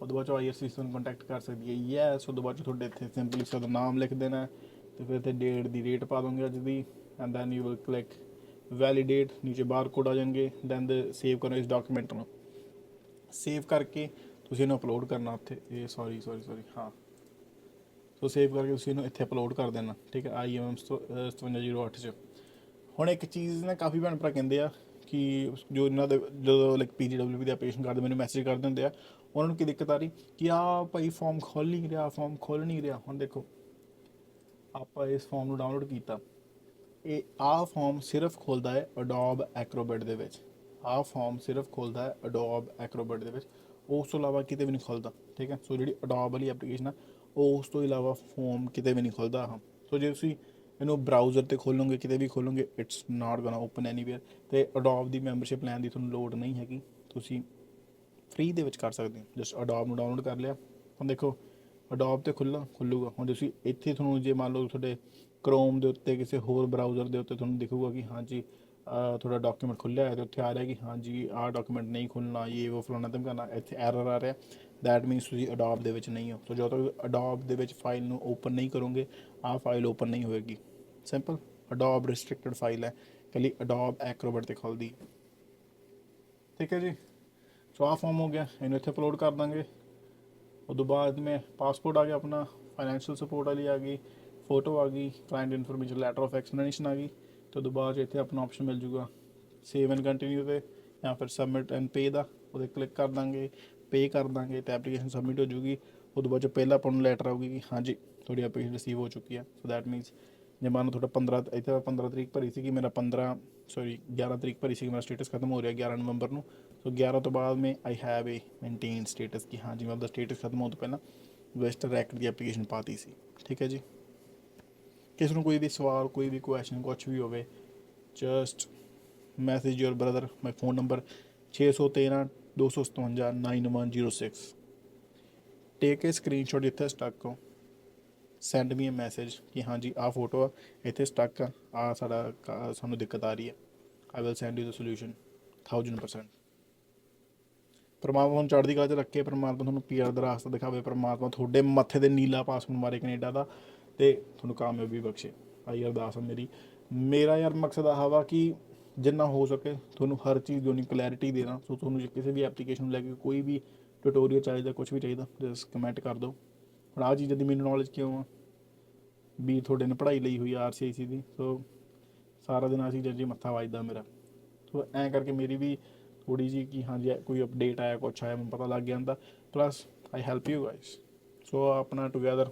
ਉਦੋਂ ਬਾਅਦ 'ਚ IRCC ਤੁਹਾਨੂੰ ਕੰਟੈਕਟ ਕਰ ਸਕਦੀ ਹੈ, ਯੈਸ। ਉਦੋਂ ਬਾਅਦ 'ਚ ਤੁਹਾਡੇ ਇੱਥੇ ਸਿੰਪਲੀ ਸਾਡਾ ਨਾਮ ਲਿਖ ਦੇਣਾ, ਅਤੇ ਫਿਰ ਇੱਥੇ ਡੇਟ ਦੀ ਰੇਟ ਪਾ ਦੋਗੇ ਅੱਜ ਦੀ, and then you will click validate. ਨੀਚੇ ਬਾਰ ਕੋਡ ਆ ਜਾਣਗੇ, ਦੈਨ ਸੇਵ ਕਰੋ ਇਸ ਡਾਕੂਮੈਂਟ ਨੂੰ। ਸੇਵ ਕਰਕੇ ਤੁਸੀਂ ਇਹਨੂੰ ਅਪਲੋਡ ਕਰਨਾ ਉੱਥੇ, ਇਹ ਸੌਰੀ ਹਾਂ। ਸੋ ਸੇਵ ਕਰਕੇ ਤੁਸੀਂ ਇਹਨੂੰ ਇੱਥੇ ਅਪਲੋਡ ਕਰ ਦੇਣਾ। ਠੀਕ ਹੈ। IMM 5708 'ਚ। ਹੁਣ ਇੱਕ ਚੀਜ਼ ਨਾ, ਕਾਫੀ ਭੈਣ ਭਰਾ ਕਹਿੰਦੇ ਆ ਕਿ ਜੋ ਇਹਨਾਂ ਦੇ ਜਦੋਂ ਲਾਈਕ PGWP ਦੇ ਐਪਲੀਕੇਸ਼ਨ ਕਰਦੇ, ਮੈਨੂੰ ਮੈਸੇਜ ਕਰਦੇ ਹੁੰਦੇ ਆ, ਉਹਨਾਂ ਨੂੰ ਕੀ ਦਿੱਕਤ ਆ ਰਹੀ ਕਿ ਆਹ ਭਾਈ ਫਾਰਮ ਖੁੱਲ੍ਹ ਨਹੀਂ ਰਿਹਾ। ਹੁਣ ਦੇਖੋ, ਆਪਾਂ ਇਸ ਫਾਰਮ ਨੂੰ ਡਾਊਨਲੋਡ ਕੀਤਾ, ਆਹ ਫਾਰਮ ਸਿਰਫ ਖੁੱਲ੍ਹਦਾ ਹੈ ਅਡੋਬ ਐਕਰੋਬੈਟ ਦੇ ਵਿੱਚ। ਆਹ ਫਾਰਮ ਸਿਰਫ ਖੁੱਲ੍ਹਦਾ ਹੈ ਅਡੋਬ ਐਕਰੋਬੈਟ ਦੇ ਵਿੱਚ, ਉਸ ਤੋਂ ਇਲਾਵਾ ਕਿਤੇ ਵੀ ਨਹੀਂ ਖੁੱਲ੍ਹਦਾ। ਠੀਕ ਹੈ। ਸੋ ਜਿਹੜੀ ਅਡੋਬ ਵਾਲੀ ਐਪਲੀਕੇਸ਼ਨ ਆ, ਉਸ ਤੋਂ ਇਲਾਵਾ ਫਾਰਮ ਕਿਤੇ ਵੀ ਨਹੀਂ ਖੁੱਲ੍ਹਦਾ। ਆਹ ਸੋ ਜੇ ਤੁਸੀਂ ਇਹਨੂੰ ਬਰਾਊਜ਼ਰ 'ਤੇ ਖੋਲੋਗੇ, ਕਿਤੇ ਵੀ ਖੋਲੋਗੇ, it's not gonna open anywhere. ਅਤੇ ਅਡੋਬ ਦੀ ਮੈਂਬਰਸ਼ਿਪ ਲੈਣ ਦੀ ਤੁਹਾਨੂੰ ਲੋੜ ਨਹੀਂ ਹੈਗੀ, ਤੁਸੀਂ ਫ੍ਰੀ ਦੇ ਵਿੱਚ ਕਰ ਸਕਦੇ ਹੋ। ਜਸਟ ਅਡੋਬ ਨੂੰ ਡਾਊਨਲੋਡ ਕਰ ਲਿਆ। ਹੁਣ ਦੇਖੋ, ਅਡੋਬ 'ਤੇ ਖੁੱਲੂਗਾ। ਹੁਣ ਤੁਸੀਂ ਇੱਥੇ ਤੁਹਾਨੂੰ ਜੇ ਮੰਨ ਲਓ ਤੁਹਾਡੇ ਕ੍ਰੋਮ ਦੇ ਉੱਤੇ, ਕਿਸੇ ਹੋਰ ਬਰਾਊਜ਼ਰ ਦੇ ਉੱਤੇ ਤੁਹਾਨੂੰ ਦਿਖੂਗਾ ਕਿ ਹਾਂਜੀ ਤੁਹਾਡਾ ਡਾਕੂਮੈਂਟ ਖੁੱਲ੍ਹਿਆ ਹੈ, ਅਤੇ ਉੱਥੇ ਆ ਰਿਹਾ ਕਿ ਹਾਂਜੀ ਆਹ ਡਾਕੂਮੈਂਟ ਨਹੀਂ ਖੁੱਲ੍ਹਣਾ, ਇਹ ਉਹ ਫਲਾਣਾ ਧਮਕਾਣਾ, ਇੱਥੇ ਐਰਰ ਆ ਰਿਹਾ, ਦੈਟ ਮੀਨਸ ਤੁਸੀਂ ਅਡੋਬ ਦੇ ਵਿੱਚ ਨਹੀਂ ਹੋ। ਸੋ ਜਦੋਂ ਤੱਕ ਅਡੋਬ ਦੇ ਵਿੱਚ ਫਾਈਲ ਨੂੰ ਓਪਨ ਨਹੀਂ ਕਰੋਗੇ, ਆਹ ਫਾਈਲ ਓਪਨ ਨਹੀਂ ਹੋਏਗੀ। ਸਿੰਪਲ। ਅਡੋਬ ਰਿਸਟ੍ਰਿਕਟਡ ਫਾਈਲ ਹੈ, ਇਕੱਲੀ ਅਡੋਬ ਐਕਰੋਬੈਟ 'ਤੇ ਖੁੱਲ੍ਹਦੀ। ਠੀਕ ਹੈ ਜੀ। ਸੋ ਆਹ ਫਾਰਮ ਹੋ ਗਿਆ, ਇਹਨੂੰ ਇੱਥੇ ਅਪਲੋਡ ਕਰ ਦਾਂਗੇ। ਉਦੋਂ ਬਾਅਦ ਮੈਂ ਪਾਸਪੋਰਟ ਆ ਗਿਆ ਆਪਣਾ, ਫਾਈਨੈਂਸ਼ੀਅਲ ਸਪੋਰਟ ਵਾਲੀ ਆ ਗਈ, ਫੋਟੋ ਆ ਗਈ, client information letter of explanation ਆ ਗਈ, ਤੇ ਉਦੋਂ ਬਾਅਦ 'ਚ ਇੱਥੇ ਆਪਣਾ ਆਪਸ਼ਨ ਮਿਲ ਜੂਗਾ ਸੇਵ ਐਂਡ ਕੰਟੀਨਿਊ 'ਤੇ ਜਾਂ ਫਿਰ ਸਬਮਿਟ ਐਂਡ ਪੇ ਦਾ, ਉਹਦੇ ਕਲਿੱਕ ਕਰ ਦਾਂਗੇ, ਪੇ ਕਰ ਦਾਂਗੇ ਤੇ ਐਪਲੀਕੇਸ਼ਨ ਸਬਮਿਟ ਹੋ ਜੂਗੀ। ਉਦੋਂ ਬਾਅਦ 'ਚ ਪਹਿਲਾਂ ਆਪਾਂ ਨੂੰ ਲੈਟਰ ਆਊਗੀ ਕਿ ਹਾਂਜੀ ਤੁਹਾਡੀ ਐਪਲੀਕੇਸ਼ਨ ਰਿਸੀਵ ਹੋ ਚੁੱਕੀ ਹੈ। ਸੋ ਦੈਟ ਮੀਨਸ ਜੇ ਮੰਨ ਲਓ ਤੁਹਾਡਾ 15 ਇੱਥੇ 15 ਤਰੀਕ ਭਰੀ ਸੀਗੀ, ਮੇਰਾ 11 ਤਰੀਕ ਭਰੀ ਸੀਗੀ, ਮੇਰਾ ਸਟੇਟਸ ਖਤਮ ਹੋ ਰਿਹਾ 11 ਨਵੰਬਰ ਨੂੰ। ਸੋ 11 ਤੋਂ ਬਾਅਦ ਮੈਂ I have a maintain status ਕਿ ਹਾਂਜੀ ਮੈਂ ਉਹਦਾ ਸਟੇਟਸ ਖਤਮ ਹੋਣ ਤੋਂ ਪਹਿਲਾਂ ਵੈਸਟਰ ਐਕਟ ਦੀ ਐਪਲੀਕੇਸ਼ਨ ਪਾਤੀ ਸੀ। ਠੀਕ ਹੈ ਜੀ। ਕਿਸੇ ਨੂੰ ਕੋਈ ਵੀ ਸਵਾਲ, ਕੋਈ ਵੀ ਕੁਐਸਚਨ, ਕੁਛ ਵੀ ਹੋਵੇ, just message your brother. My phone number 613 257 9106। Take A screenshot ਜਿੱਥੇ ਸਟਕ ਹੋ, ਸੈਂਡ ਮੀ ਅ ਮੈਸੇਜ ਕਿ ਹਾਂਜੀ ਆਹ ਫੋਟੋ ਆ, ਇੱਥੇ ਸਟਕ ਆ ਸਾਡਾ ਸਾਨੂੰ ਦਿੱਕਤ ਆ ਰਹੀ ਹੈ। I will send you the solution 1000%। ਪਰਮਾਤਮਾ ਤੁਹਾਨੂੰ ਚੜ੍ਹਦੀ ਕਲਾ 'ਚ ਰੱਖੇ, ਪਰਮਾਤਮਾ ਤੁਹਾਨੂੰ ਪੀਆਰ ਦਾ ਰਾਸਤਾ ਦਿਖਾਵੇ, ਪਰਮਾਤਮਾ ਤੁਹਾਡੇ ਮੱਥੇ 'ਤੇ ਨੀਲਾ ਪਾਸਪੋਰਟ ਮਾਰੇ ਕੈਨੇਡਾ ਦਾ ਅਤੇ ਤੁਹਾਨੂੰ ਕਾਮਯਾਬੀ ਬਖਸ਼ੇ। ਆਈ ਅਰਦਾਸ ਆ ਮੇਰਾ ਯਾਰ ਮਕਸਦ ਆਹ ਵਾ ਕਿ ਜਿੰਨਾ ਹੋ ਸਕੇ ਤੁਹਾਨੂੰ ਹਰ ਚੀਜ਼ ਦੀ ਉਨੀ ਕਲੈਰਿਟੀ ਦੇਣਾ। ਸੋ ਤੁਹਾਨੂੰ ਜੇ ਕਿਸੇ ਵੀ ਐਪਲੀਕੇਸ਼ਨ ਨੂੰ ਲੈ ਕੇ ਕੋਈ ਵੀ ਟਿਊਟੋਰੀਅਲ ਚਾਹੀਦਾ, ਕੁਛ ਵੀ ਚਾਹੀਦਾ, ਜਸਟ ਕਮੈਂਟ ਕਰ ਦਿਓ। ਹੁਣ ਆਹ ਚੀਜ਼ਾਂ ਦੀ ਮੈਨੂੰ ਨੌਲੇਜ ਕਿਉਂ ਆ ਵੀ ਤੁਹਾਡੇ ਨੇ ਪੜ੍ਹਾਈ ਲਈ ਹੋਈ RCIC ਦੀ। ਸੋ ਸਾਰਾ ਦਿਨ ਆਹ ਚੀਜ਼ਾਂ 'ਚ ਹੀ ਮੱਥਾ ਵੱਜਦਾ ਮੇਰਾ। ਸੋ ਐਂ ਕਰਕੇ ਮੇਰੀ ਵੀ ਥੋੜ੍ਹੀ ਜਿਹੀ ਕਿ ਹਾਂਜੀ ਕੋਈ ਅਪਡੇਟ ਆਇਆ, ਕੁਛ ਆਇਆ, ਮੈਨੂੰ ਪਤਾ ਲੱਗ ਜਾਂਦਾ। Plus I help you guys. So ਆਪਣਾ ਟੂਗੈਦਰ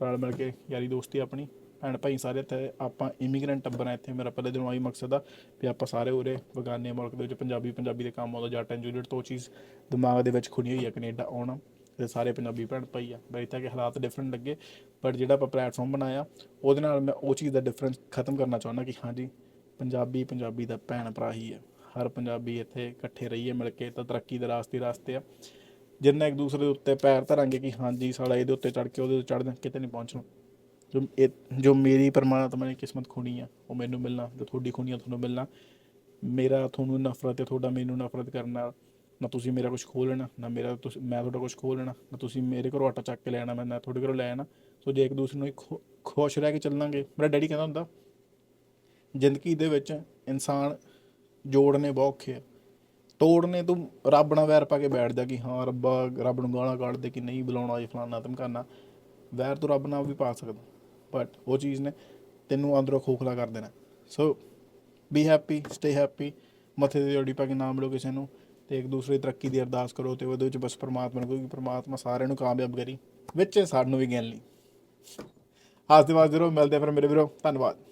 ਰਲ ਮਿਲ ਕੇ ਯਾਰੀ ਦੋਸਤੀ ਆਪਣੀ, ਭੈਣ ਭਾਈ ਸਾਰੇ ਇੱਥੇ ਆਪਾਂ ਇਮੀਗਰੈਂਟ ਟੱਬਰ ਆ ਇੱਥੇ। ਮੇਰਾ ਪਹਿਲੇ ਦਿਨੋਂ ਆਹੀ ਮਕਸਦ ਆ ਵੀ ਆਪਾਂ ਸਾਰੇ ਉਰੇ ਬਗਾਨੇ ਮੁਲਕ ਦੇ ਵਿੱਚ ਪੰਜਾਬੀ ਦੇ ਕੰਮ ਆਉਂਦਾ। ਜੱਟ ਐਂਡ ਜੂਲੀਅਟ ਤੋਂ ਉਹ ਚੀਜ਼ ਦਿਮਾਗ ਦੇ ਵਿੱਚ ਖੁਣੀ ਹੋਈ ਆ, ਕੈਨੇਡਾ ਆਉਣਾ ਅਤੇ ਸਾਰੇ ਪੰਜਾਬੀ ਭੈਣ ਭਾਈ ਆ। ਬਈ ਇੱਥੇ ਕਿ ਹਾਲਾਤ ਡਿਫਰੈਂਟ ਲੱਗੇ, ਬਟ ਜਿਹੜਾ ਆਪਾਂ ਪਲੈਟਫਾਰਮ ਬਣਾਇਆ ਉਹਦੇ ਨਾਲ ਮੈਂ ਉਹ ਚੀਜ਼ ਦਾ ਡਿਫਰੈਂਸ ਖਤਮ ਕਰਨਾ ਚਾਹੁੰਦਾ ਕਿ ਹਾਂਜੀ ਪੰਜਾਬੀ ਦਾ ਭੈਣ ਭਰਾ ਹੀ ਹੈ। ਹਰ ਪੰਜਾਬੀ ਇੱਥੇ ਇਕੱਠੇ ਰਹੀਏ ਮਿਲ ਕੇ ਤਾਂ ਤਰੱਕੀ ਦੇ ਰਾਸਤੇ ਆ। ਜਿੰਨਾ ਇੱਕ ਦੂਸਰੇ ਦੇ ਉੱਤੇ ਪੈਰ ਧਰਾਂਗੇ ਕਿ ਹਾਂਜੀ ਸਾਲਾ ਇਹਦੇ ਉੱਤੇ ਚੜ੍ਹ ਕੇ ਉਹਦੇ ਉੱਤੇ ਚੜ੍ਹਦੇ ਕਿਤੇ ਨਹੀਂ ਪਹੁੰਚਣਾ। ਜੋ ਮੇਰੀ ਪਰਮਾਤਮਾ ਨੇ ਕਿਸਮਤ ਖੁਣੀ ਆ ਉਹ ਮੈਨੂੰ ਮਿਲਣਾ, ਜੋ ਤੁਹਾਡੀ ਖੁਣੀ ਆ ਤੁਹਾਨੂੰ ਮਿਲਣਾ। ਮੇਰਾ ਤੁਹਾਨੂੰ ਨਫ਼ਰਤ ਹੈ, ਤੁਹਾਡਾ ਮੈਨੂੰ ਨਫ਼ਰਤ ਕਰਨ ਨਾਲ ਨਾ ਤੁਸੀਂ ਮੇਰਾ ਕੁਛ ਖੋਹ ਲੈਣਾ, ਨਾ ਮੈਂ ਤੁਹਾਡਾ ਕੁਛ ਖੋਹ ਲੈਣਾ, ਨਾ ਤੁਸੀਂ ਮੇਰੇ ਘਰੋਂ ਆਟਾ ਚੱਕ ਕੇ ਲੈ ਆਉਣਾ, ਮੈਂ ਤੁਹਾਡੇ ਘਰੋਂ ਲੈ ਆਉਣਾ। ਸੋ ਜੇ ਇੱਕ ਦੂਸਰੇ ਨੂੰ ਖੁਸ਼ ਰਹਿ ਕੇ ਚੱਲਾਂਗੇ। ਮੇਰਾ ਡੈਡੀ ਕਹਿੰਦਾ ਹੁੰਦਾ ਜ਼ਿੰਦਗੀ ਦੇ ਵਿੱਚ ਇਨਸਾਨ ਜੋੜਨੇ ਬਹੁਤ ਔਖੇ ਆ, ਤੋੜਨੇ ਤੂੰ ਰੱਬ ਨਾਲ ਵੈਰ ਪਾ ਕੇ ਬੈਠ ਜਾ ਕਿ ਹਾਂ ਰੱਬ ਨੂੰ ਗਾਲਾਂ ਕੱਢਦੇ ਕਿ ਨਹੀਂ ਬੁਲਾਉਣਾ ਇਹ ਫਲਾਣਾ ਧਮਕਾਣਾ। ਵੈਰ ਤੂੰ ਰੱਬ ਨਾਲ ਵੀ ਪਾ ਸਕਦਾ, ਬਟ ਉਹ ਚੀਜ਼ ਨੇ ਤੈਨੂੰ ਅੰਦਰੋਂ ਖੋਖਲਾ ਕਰ ਦੇਣਾ। ਸੋ ਬੀ ਹੈਪੀ, ਸਟੇ ਹੈਪੀ। ਮੱਥੇ 'ਤੇ ਜੋੜੀ ਪਾ ਕੇ ਨਾ ਮਿਲੋ ਕਿਸੇ ਨੂੰ ਅਤੇ ਇੱਕ ਦੂਸਰੇ ਦੀ ਤਰੱਕੀ ਦੀ ਅਰਦਾਸ ਕਰੋ ਅਤੇ ਉਹਦੇ ਵਿੱਚ ਬਸ ਪਰਮਾਤਮਾ ਨੂੰ, ਕਿਉਂਕਿ ਪਰਮਾਤਮਾ ਸਾਰਿਆਂ ਨੂੰ ਕਾਮਯਾਬ ਕਰੀ, ਵਿੱਚ ਸਾਨੂੰ ਵੀ ਗਿਣ ਲਈ। ਹੱਸਦੇ ਵੱਸਦੇ ਰਹੋ, ਮਿਲਦੇ ਫਿਰ ਮੇਰੇ ਵੀਰੋ, ਧੰਨਵਾਦ।